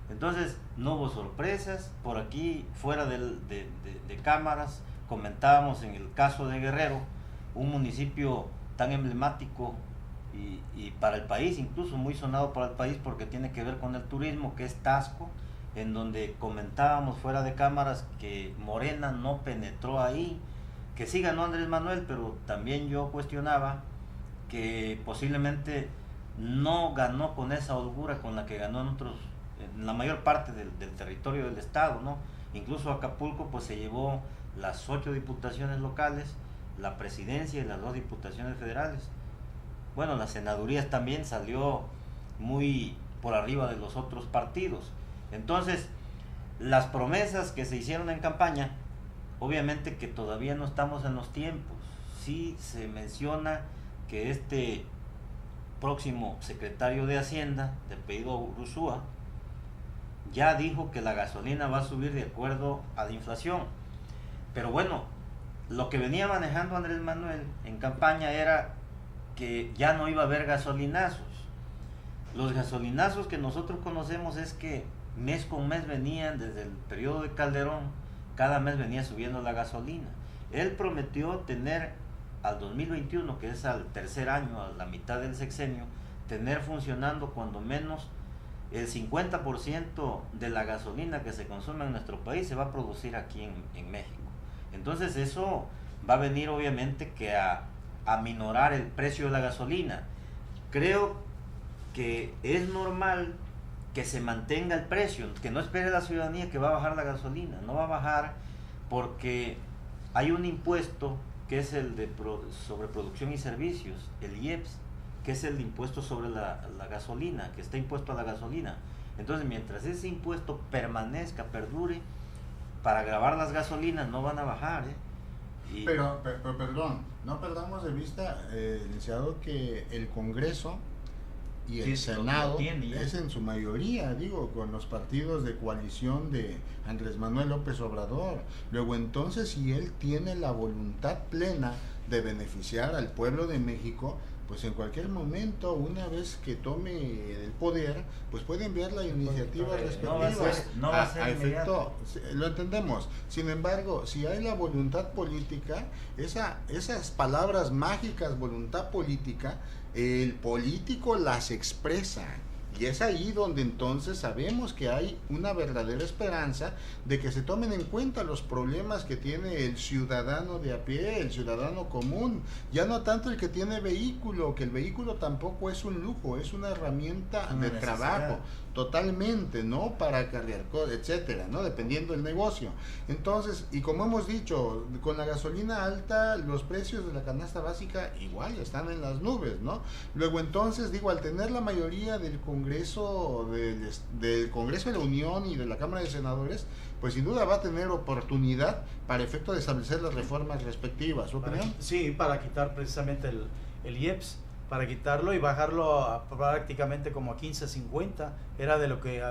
Entonces no hubo sorpresas. Por aquí, fuera de cámaras, comentábamos en el caso de Guerrero, un municipio tan emblemático y para el país, incluso muy sonado para el país porque tiene que ver con el turismo, que es Taxco, en donde comentábamos fuera de cámaras que Morena no penetró ahí, que sí ganó Andrés Manuel, pero también yo cuestionaba que posiblemente no ganó con esa holgura con la que ganó en la mayor parte del territorio del estado, ¿no? Incluso Acapulco pues se llevó las 8 diputaciones locales, la presidencia y las 2 diputaciones federales. Bueno, las senadurías también salió muy por arriba de los otros partidos. Entonces, las promesas que se hicieron en campaña, obviamente que todavía no estamos en los tiempos. Sí se menciona que este próximo secretario de Hacienda, de apellido Urzúa, ya dijo que la gasolina va a subir de acuerdo a la inflación. Pero bueno, lo que venía manejando Andrés Manuel en campaña era que ya no iba a haber gasolinazos. Los gasolinazos que nosotros conocemos es que mes con mes venían desde el periodo de Calderón, cada mes venía subiendo la gasolina. Él prometió tener al 2021, que es al tercer año, a la mitad del sexenio, tener funcionando cuando menos el 50% de la gasolina que se consume en nuestro país se va a producir aquí en México. Entonces eso va a venir obviamente que a minorar el precio de la gasolina. Creo que es normal que se mantenga el precio, que no espere la ciudadanía que va a bajar la gasolina. No va a bajar porque hay un impuesto que es el de sobre producción y servicios, el IEPS, que es el impuesto sobre la gasolina, que está impuesto a la gasolina. Entonces, mientras ese impuesto permanezca, perdure, para gravar las gasolinas no van a bajar, Pero perdón, no perdamos de vista, licenciado, que el Congreso y el Senado es en su mayoría, con los partidos de coalición de Andrés Manuel López Obrador. Luego entonces, si él tiene la voluntad plena de beneficiar al pueblo de México, pues en cualquier momento, una vez que tome el poder, pues puede enviar la iniciativa respectiva. No va a ser efecto, lo entendemos. Sin embargo, si hay la voluntad política, esas palabras mágicas, voluntad política, el político las expresa. Y es ahí donde entonces sabemos que hay una verdadera esperanza de que se tomen en cuenta los problemas que tiene el ciudadano de a pie, el ciudadano común. Ya no tanto el que tiene vehículo, que el vehículo tampoco es un lujo, es una herramienta de trabajo, totalmente, ¿no? Para acarrear, etcétera, ¿no? Dependiendo del negocio. Entonces, y como hemos dicho, con la gasolina alta, los precios de la canasta básica igual están en las nubes, ¿no? Luego entonces, al tener la mayoría del Congreso, del Congreso de la Unión y de la Cámara de Senadores, pues sin duda va a tener oportunidad para efecto de establecer las reformas respectivas. ¿Su opinión? Sí, para quitar precisamente el IEPS, para quitarlo y bajarlo a prácticamente como a 15.50, era de lo que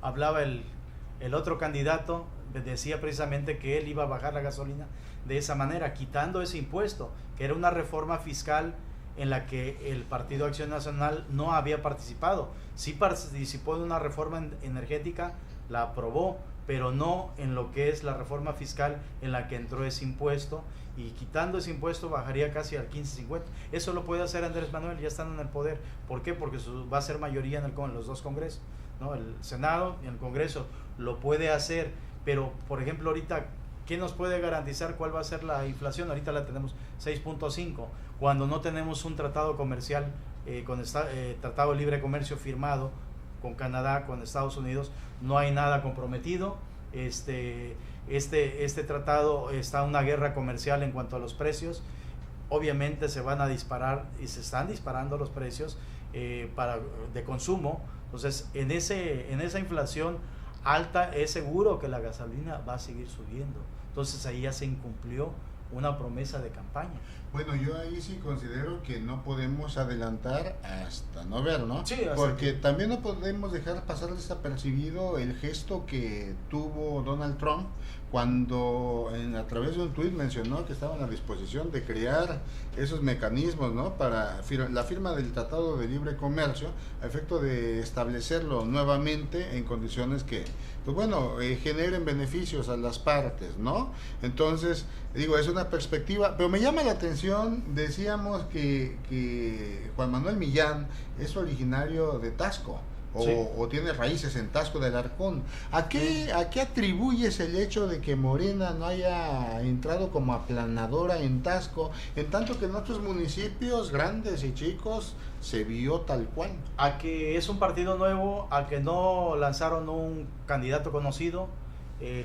hablaba el otro candidato, decía precisamente que él iba a bajar la gasolina de esa manera, quitando ese impuesto, que era una reforma fiscal en la que el Partido Acción Nacional no había participado. Sí participó en una reforma energética, la aprobó, pero no en lo que es la reforma fiscal en la que entró ese impuesto, y quitando ese impuesto bajaría casi al 15-50. Eso lo puede hacer Andrés Manuel, ya estando en el poder. ¿Por qué? Porque va a ser mayoría en los dos congresos, ¿no? El Senado y el Congreso lo puede hacer, pero por ejemplo ahorita, ¿qué nos puede garantizar cuál va a ser la inflación? Ahorita la tenemos 6.5, cuando no tenemos un tratado comercial, tratado de libre comercio firmado con Canadá, con Estados Unidos, no hay nada comprometido. Este tratado está una guerra comercial en cuanto a los precios. Obviamente se van a disparar y se están disparando los precios de consumo. Entonces, en esa inflación alta es seguro que la gasolina va a seguir subiendo. Entonces ahí ya se incumplió una promesa de campaña. Bueno, yo ahí sí considero que no podemos adelantar hasta no ver, ¿no? Sí, porque también no podemos dejar pasar desapercibido el gesto que tuvo Donald Trump cuando a través de un tuit mencionó que estaban a disposición de crear esos mecanismos, ¿no? Para la firma del Tratado de Libre Comercio, a efecto de establecerlo nuevamente en condiciones que, pues bueno, generen beneficios a las partes, ¿no? Entonces, digo, es una perspectiva, pero me llama la atención, decíamos que Juan Manuel Millán es originario de Taxco. O tiene raíces en Taxco del Alarcón. ¿A qué atribuyes el hecho de que Morena no haya entrado como aplanadora en Taxco, en tanto que en otros municipios grandes y chicos se vio tal cual? A que es un partido nuevo, a que no lanzaron un candidato conocido,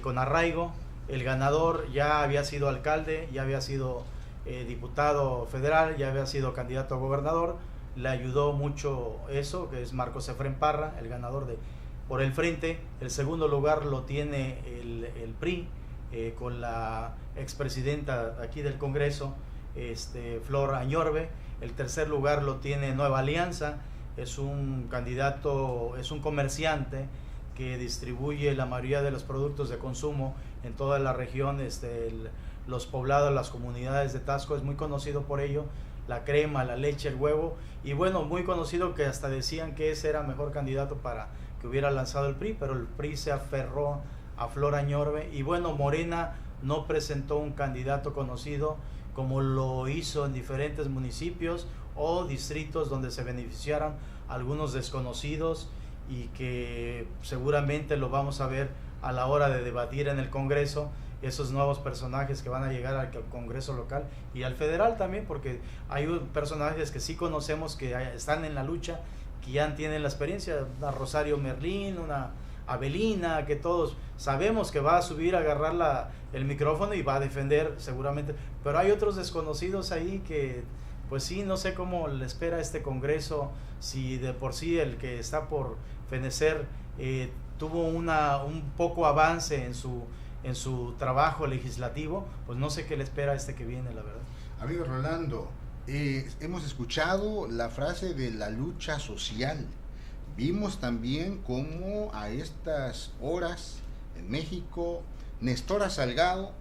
con arraigo. El ganador ya había sido alcalde, ya había sido diputado federal, ya había sido candidato a gobernador. Le ayudó mucho eso, que es Marcos Efrén Parra, el ganador por el Frente. El segundo lugar lo tiene el PRI, con la expresidenta aquí del Congreso, Flor Añorbe. El tercer lugar lo tiene Nueva Alianza, es un candidato, es un comerciante que distribuye la mayoría de los productos de consumo en toda la región, los poblados, las comunidades de Taxco, es muy conocido por ello. La crema, la leche, el huevo, y bueno, muy conocido que hasta decían que ese era mejor candidato para que hubiera lanzado el PRI, pero el PRI se aferró a Flor Añorbe, y bueno, Morena no presentó un candidato conocido como lo hizo en diferentes municipios o distritos donde se beneficiaron algunos desconocidos, y que seguramente lo vamos a ver a la hora de debatir en el Congreso, esos nuevos personajes que van a llegar al Congreso local y al federal también, porque hay personajes que sí conocemos que están en la lucha, que ya tienen la experiencia, una Rosario Merlín, una Avelina, que todos sabemos que va a subir a agarrar el micrófono y va a defender seguramente, pero hay otros desconocidos ahí que pues sí, no sé cómo le espera este Congreso, si de por sí el que está por fenecer tuvo un poco avance en su trabajo legislativo, pues no sé qué le espera a este que viene, la verdad. Amigo Rolando, hemos escuchado la frase de la lucha social. Vimos también cómo a estas horas en México, Nestora Salgado,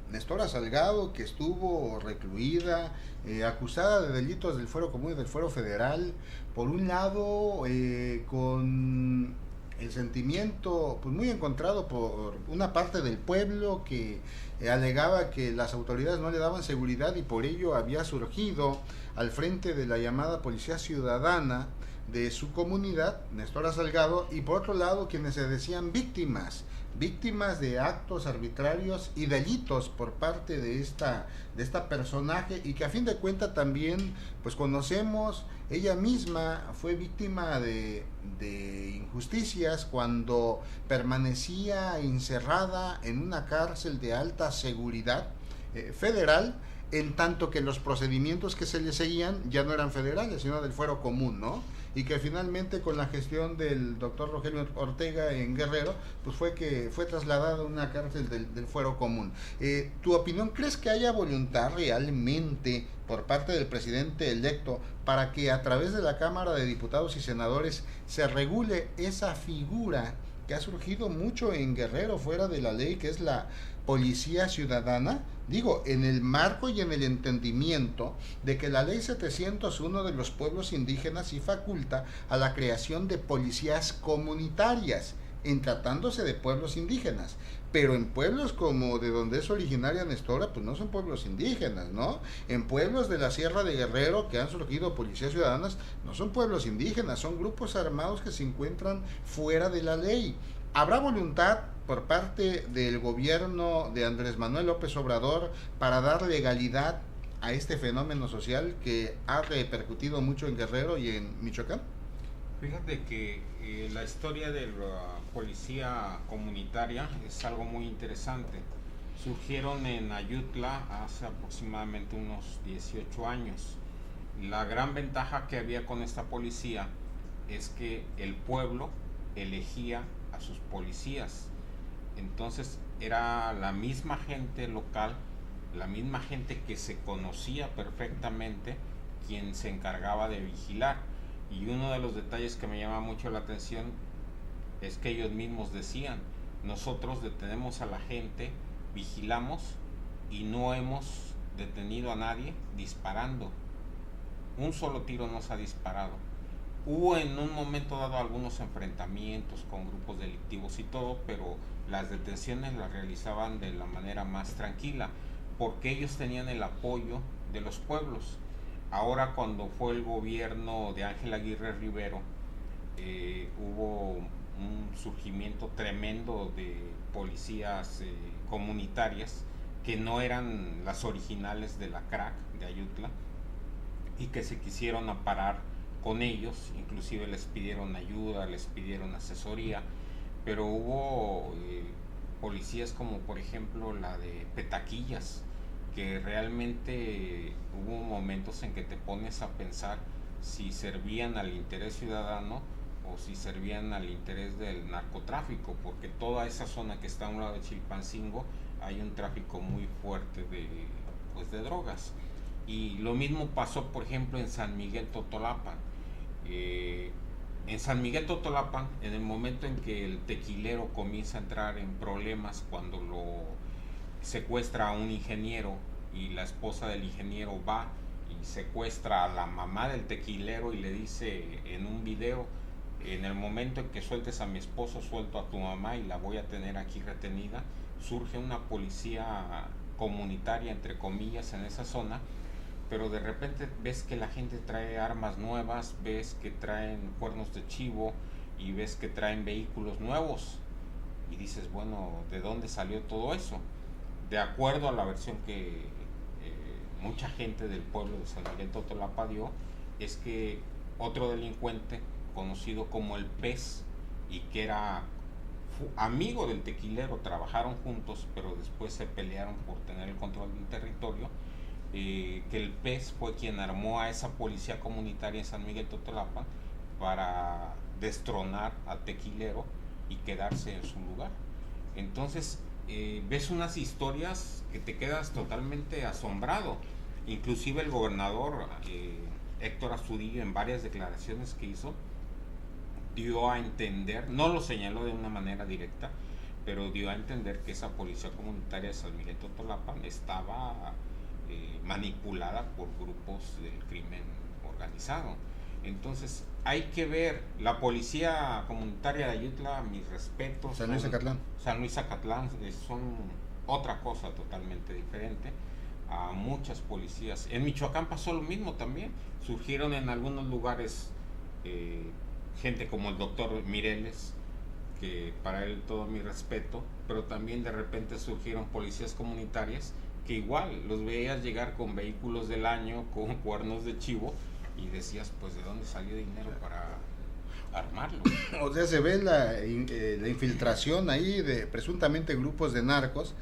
que estuvo recluida, acusada de delitos del Fuero Común y del Fuero Federal, por un lado con el sentimiento pues muy encontrado por una parte del pueblo que alegaba que las autoridades no le daban seguridad y por ello había surgido al frente de la llamada Policía Ciudadana de su comunidad, Nestora Salgado, y por otro lado quienes se decían víctimas de actos arbitrarios y delitos por parte de esta personaje, y que a fin de cuentas también pues conocemos, ella misma fue víctima de injusticias cuando permanecía encerrada en una cárcel de alta seguridad federal, en tanto que los procedimientos que se le seguían ya no eran federales, sino del Fuero Común, ¿no? Y que finalmente con la gestión del doctor Rogelio Ortega en Guerrero, pues fue trasladada a una cárcel del Fuero Común. ¿Tu opinión, crees que haya voluntad realmente por parte del presidente electo para que a través de la Cámara de Diputados y Senadores se regule esa figura que ha surgido mucho en Guerrero fuera de la ley, que es la Policía Ciudadana? Digo, en el marco y en el entendimiento de que la ley 701 de los pueblos indígenas sí faculta a la creación de policías comunitarias, en tratándose de pueblos indígenas. Pero en pueblos como de donde es originaria Nestora, pues no son pueblos indígenas, ¿no? En pueblos de la Sierra de Guerrero que han surgido policías ciudadanas, no son pueblos indígenas, son grupos armados que se encuentran fuera de la ley. ¿Habrá voluntad por parte del gobierno de Andrés Manuel López Obrador para dar legalidad a este fenómeno social que ha repercutido mucho en Guerrero y en Michoacán? Fíjate que la historia de la policía comunitaria es algo muy interesante. Surgieron en Ayutla hace aproximadamente unos 18 años. La gran ventaja que había con esta policía es que el pueblo elegía a sus policías. Entonces era la misma gente local, la misma gente que se conocía perfectamente, quien se encargaba de vigilar. Y uno de los detalles que me llama mucho la atención es que ellos mismos decían: nosotros detenemos a la gente, vigilamos y no hemos detenido a nadie disparando. Un solo tiro nos ha disparado. Hubo en un momento dado algunos enfrentamientos con grupos delictivos y todo, pero las detenciones las realizaban de la manera más tranquila, porque ellos tenían el apoyo de los pueblos. Ahora, cuando fue el gobierno de Ángel Aguirre Rivero, hubo un surgimiento tremendo de policías comunitarias que no eran las originales de la CRAC de Ayutla y que se quisieron aparar con ellos, inclusive les pidieron ayuda, les pidieron asesoría, pero hubo policías como por ejemplo la de Petaquillas, que realmente hubo momentos en que te pones a pensar si servían al interés ciudadano o si servían al interés del narcotráfico, porque toda esa zona que está a un lado de Chilpancingo hay un tráfico muy fuerte de drogas. Y lo mismo pasó, por ejemplo, en San Miguel Totolapan. En San Miguel Totolapan, en el momento en que el tequilero comienza a entrar en problemas, cuando lo secuestra a un ingeniero y la esposa del ingeniero va y secuestra a la mamá del tequilero y le dice en un video: en el momento en que sueltes a mi esposo, suelto a tu mamá y la voy a tener aquí retenida. Surge una policía comunitaria, entre comillas, en esa zona, pero de repente ves que la gente trae armas nuevas, ves que traen cuernos de chivo y ves que traen vehículos nuevos y dices, bueno, ¿de dónde salió todo eso? De acuerdo a la versión que mucha gente del pueblo de San Miguel Totolapa dio, es que otro delincuente conocido como el Pez y que era amigo del tequilero, trabajaron juntos, pero después se pelearon por tener el control del territorio, que el Pez fue quien armó a esa policía comunitaria en San Miguel Totolapa para destronar al tequilero y quedarse en su lugar. Entonces ves unas historias que te quedas totalmente asombrado. Inclusive el gobernador Héctor Astudillo, en varias declaraciones que hizo, dio a entender, no lo señaló de una manera directa, pero dio a entender que esa policía comunitaria de San Miguel Totolapan estaba manipulada por grupos del crimen organizado. Entonces hay que ver, la policía comunitaria de Ayutla, mis respetos, San Luis Zacatlán son otra cosa totalmente diferente a muchas policías. En Michoacán pasó lo mismo también, surgieron en algunos lugares gente como el doctor Mireles, que para él todo mi respeto, pero también de repente surgieron policías comunitarias que igual los veías llegar con vehículos del año, con cuernos de chivo, y decías, pues, ¿de dónde salió dinero para armarlo? O sea, se ve la infiltración ahí de presuntamente grupos de narcos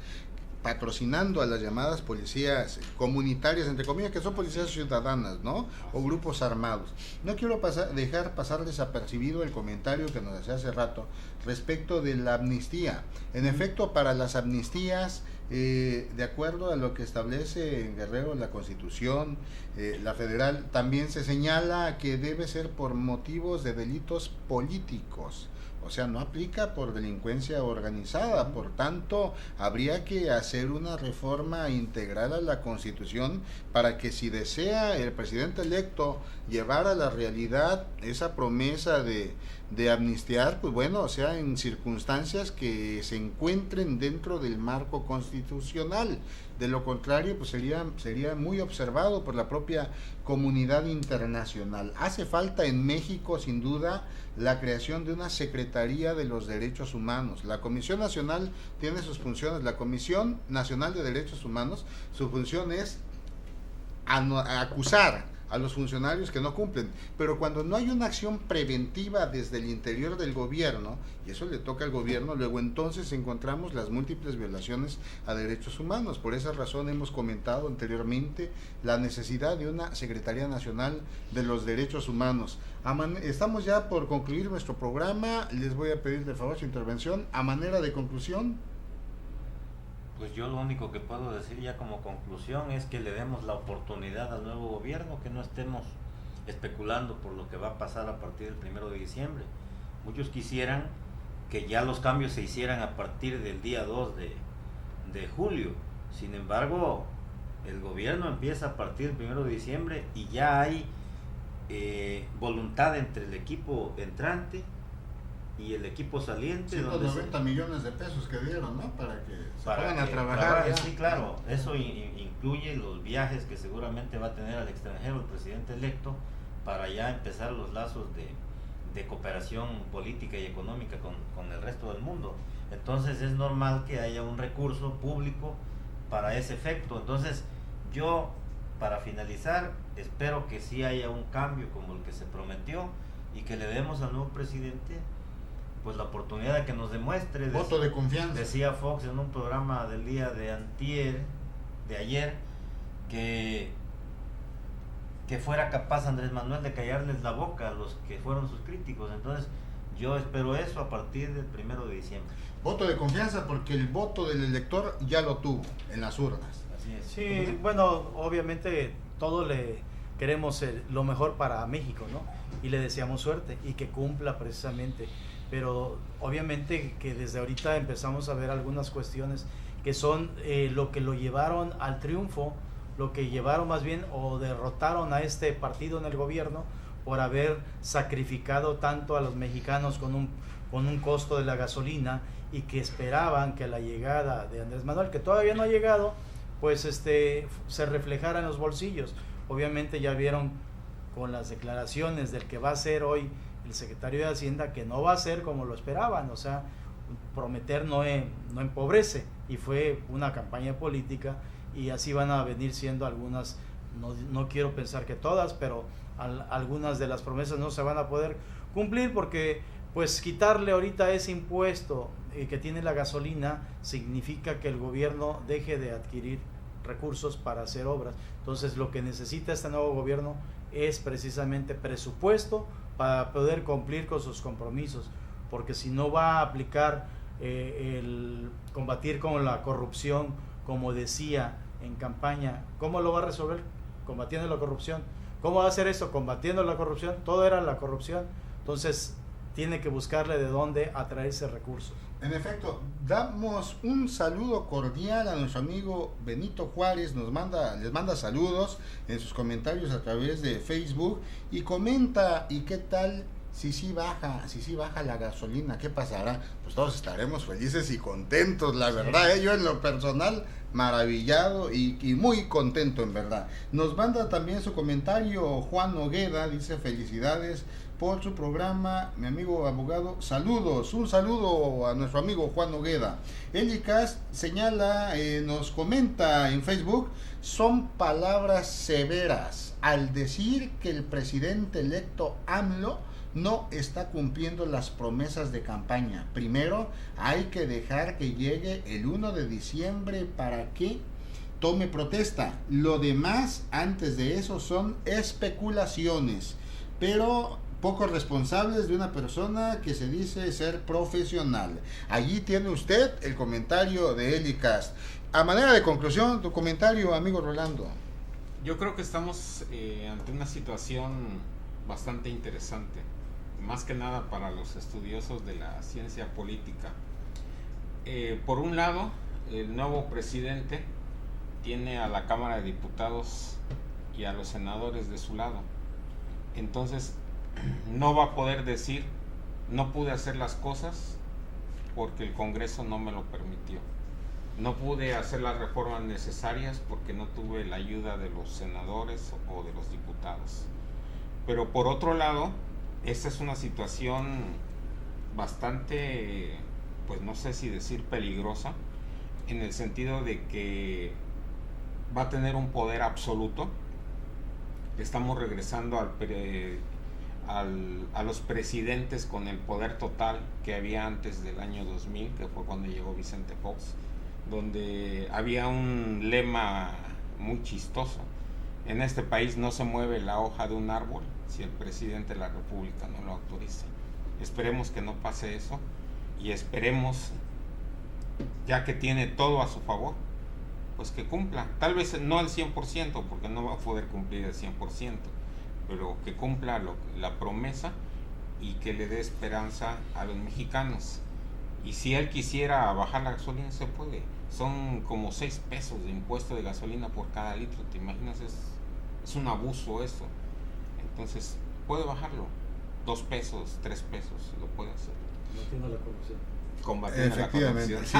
patrocinando a las llamadas policías comunitarias, entre comillas, que son policías ciudadanas, ¿no? O grupos armados. No quiero dejar pasar desapercibido el comentario que nos hacía hace rato respecto de la amnistía. En efecto, para las amnistías, de acuerdo a lo que establece en Guerrero la Constitución, la federal, también se señala que debe ser por motivos de delitos políticos. O sea, no aplica por delincuencia organizada. Por tanto, habría que hacer una reforma integral a la Constitución para que, si desea el presidente electo llevar a la realidad esa promesa de de amnistiar, pues bueno, o sea, en circunstancias que se encuentren dentro del marco constitucional. De lo contrario, pues sería muy observado por la propia comunidad internacional. Hace falta en México, sin duda, la creación de una Secretaría de los Derechos Humanos. La Comisión Nacional tiene sus funciones. La Comisión Nacional de Derechos Humanos, su función es acusar a los funcionarios que no cumplen, pero cuando no hay una acción preventiva desde el interior del gobierno, y eso le toca al gobierno, luego entonces encontramos las múltiples violaciones a derechos humanos. Por esa razón hemos comentado anteriormente la necesidad de una Secretaría Nacional de los Derechos Humanos. Estamos ya por concluir nuestro programa, les voy a pedir de favor su intervención. A manera de conclusión, pues yo lo único que puedo decir ya como conclusión es que le demos la oportunidad al nuevo gobierno, que no estemos especulando por lo que va a pasar a partir del 1 de diciembre. Muchos quisieran que ya los cambios se hicieran a partir del día 2 de julio. Sin embargo, el gobierno empieza a partir del 1 de diciembre y ya hay voluntad entre el equipo entrante y el equipo saliente. 190 millones de pesos que dieron, ¿no? Para que se vayan a trabajar. Sí, claro, eso incluye los viajes que seguramente va a tener al extranjero el presidente electo para ya empezar los lazos de cooperación política y económica con el resto del mundo. Entonces es normal que haya un recurso público para ese efecto. Entonces yo, para finalizar, espero que sí haya un cambio como el que se prometió y que le demos al nuevo presidente pues la oportunidad de que nos demuestre. Voto de confianza. Decía Fox en un programa del día de ayer, que fuera capaz Andrés Manuel de callarles la boca a los que fueron sus críticos. Entonces yo espero eso a partir del 1 de diciembre. Voto de confianza porque el voto del elector ya lo tuvo en las urnas. Así es. Sí, bueno, obviamente todos le queremos lo mejor para México, ¿no? Y le deseamos suerte y que cumpla precisamente. Pero obviamente que desde ahorita empezamos a ver algunas cuestiones que son lo que lo llevaron al triunfo, lo que llevaron más bien o derrotaron a este partido en el gobierno por haber sacrificado tanto a los mexicanos con un costo de la gasolina, y que esperaban que la llegada de Andrés Manuel, que todavía no ha llegado, pues se reflejara en los bolsillos. Obviamente ya vieron con las declaraciones del que va a ser hoy el secretario de Hacienda que no va a ser como lo esperaban. O sea, prometer no empobrece, y fue una campaña política, y así van a venir siendo algunas, no quiero pensar que todas, pero algunas de las promesas no se van a poder cumplir, porque pues quitarle ahorita ese impuesto que tiene la gasolina significa que el gobierno deje de adquirir recursos para hacer obras. Entonces lo que necesita este nuevo gobierno es precisamente presupuesto para poder cumplir con sus compromisos, porque si no va a aplicar el combatir con la corrupción, como decía en campaña, ¿cómo lo va a resolver? Combatiendo la corrupción. ¿Cómo va a hacer eso? Combatiendo la corrupción. Todo era la corrupción. Entonces tiene que buscarle de dónde atraerse recursos. En efecto, damos un saludo cordial a nuestro amigo Benito Juárez, les manda saludos en sus comentarios a través de Facebook, y comenta: ¿y qué tal si sí baja la gasolina? ¿Qué pasará? Pues todos estaremos felices y contentos, la verdad. Yo en lo personal maravillado y muy contento, en verdad. Nos manda también su comentario Juan Nogueda, dice: felicidades por su programa, mi amigo abogado. Saludos, un saludo a nuestro amigo Juan Nogueda. Elicas señala, nos comenta en Facebook: son palabras severas al decir que el presidente electo AMLO no está cumpliendo las promesas de campaña. Primero hay que dejar que llegue el 1 de diciembre para que tome protesta. Lo demás antes de eso son especulaciones, pero poco responsables de una persona que se dice ser profesional. Allí tiene usted el comentario de Elicast. A manera de conclusión, tu comentario, amigo Rolando. Yo creo que estamos ante una situación bastante interesante, más que nada para los estudiosos de la ciencia política. Por un lado, el nuevo presidente tiene a la Cámara de Diputados y a los senadores de su lado. Entonces, no va a poder decir no pude hacer las cosas porque el Congreso no me lo permitió. No pude hacer las reformas necesarias porque no tuve la ayuda de los senadores o de los diputados. Pero por otro lado, esta es una situación bastante, pues no sé si decir peligrosa, en el sentido de que va a tener un poder absoluto. Estamos regresando a los presidentes con el poder total que había antes del año 2000, que fue cuando llegó Vicente Fox, donde había un lema muy chistoso: en este país no se mueve la hoja de un árbol si el presidente de la República no lo autoriza. Esperemos que no pase eso, y esperemos, ya que tiene todo a su favor, pues que cumpla, tal vez no al 100%, porque no va a poder cumplir el 100%, pero que cumpla la promesa y que le dé esperanza a los mexicanos. Y si él quisiera bajar la gasolina, se puede. Son como 6 pesos de impuesto de gasolina por cada litro, ¿te imaginas? Es un abuso eso. Entonces puede bajarlo, 2 pesos, 3 pesos, lo puede hacer. Combatiendo la corrupción. Combatiendo la corrupción. Sí,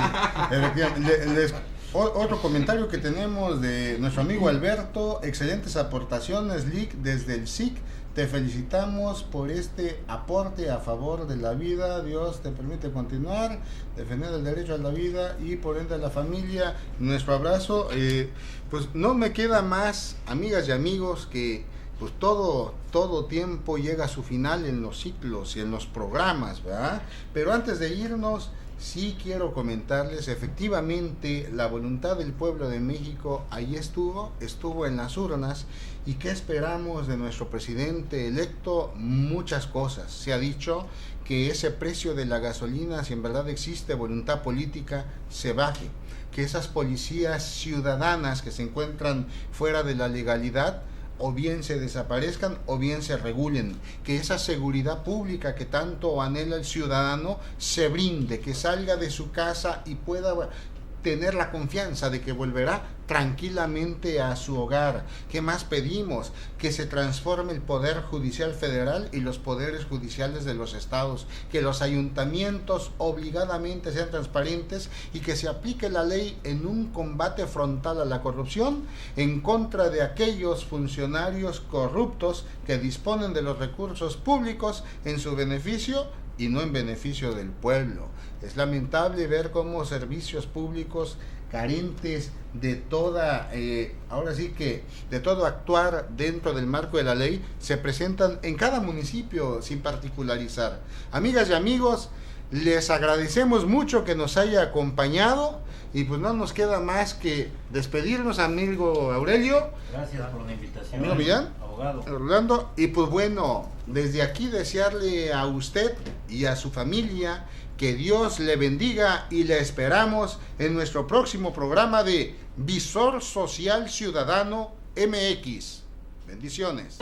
efectivamente. Otro comentario que tenemos de nuestro amigo Alberto: excelentes aportaciones, Lick, desde el SIC. Te felicitamos por este aporte a favor de la vida. Dios te permite continuar, defender el derecho a la vida y por ende a la familia. Nuestro abrazo. Pues no me queda más, amigas y amigos, que pues todo tiempo llega a su final en los ciclos y en los programas, ¿verdad? Pero antes de irnos, sí quiero comentarles, efectivamente, la voluntad del pueblo de México ahí estuvo en las urnas. ¿Y qué esperamos de nuestro presidente electo? Muchas cosas. Se ha dicho que ese precio de la gasolina, si en verdad existe voluntad política, se baje. Que esas policías ciudadanas que se encuentran fuera de la legalidad, o bien se desaparezcan o bien se regulen, que esa seguridad pública que tanto anhela el ciudadano se brinde, que salga de su casa y pueda tener la confianza de que volverá tranquilamente a su hogar. ¿Qué más pedimos? Que se transforme el Poder Judicial Federal y los poderes judiciales de los estados, que los ayuntamientos obligadamente sean transparentes y que se aplique la ley en un combate frontal a la corrupción en contra de aquellos funcionarios corruptos que disponen de los recursos públicos en su beneficio y no en beneficio del pueblo. Es lamentable ver cómo servicios públicos carentes de toda, ahora sí que de todo actuar dentro del marco de la ley, se presentan en cada municipio sin particularizar. Amigas y amigos, les agradecemos mucho que nos haya acompañado y pues no nos queda más que despedirnos, amigo Aurelio. Gracias por la invitación. Amigo Millán, abogado Orlando, y pues bueno, desde aquí desearle a usted y a su familia que Dios le bendiga y le esperamos en nuestro próximo programa de Visor Social Ciudadano MX. Bendiciones.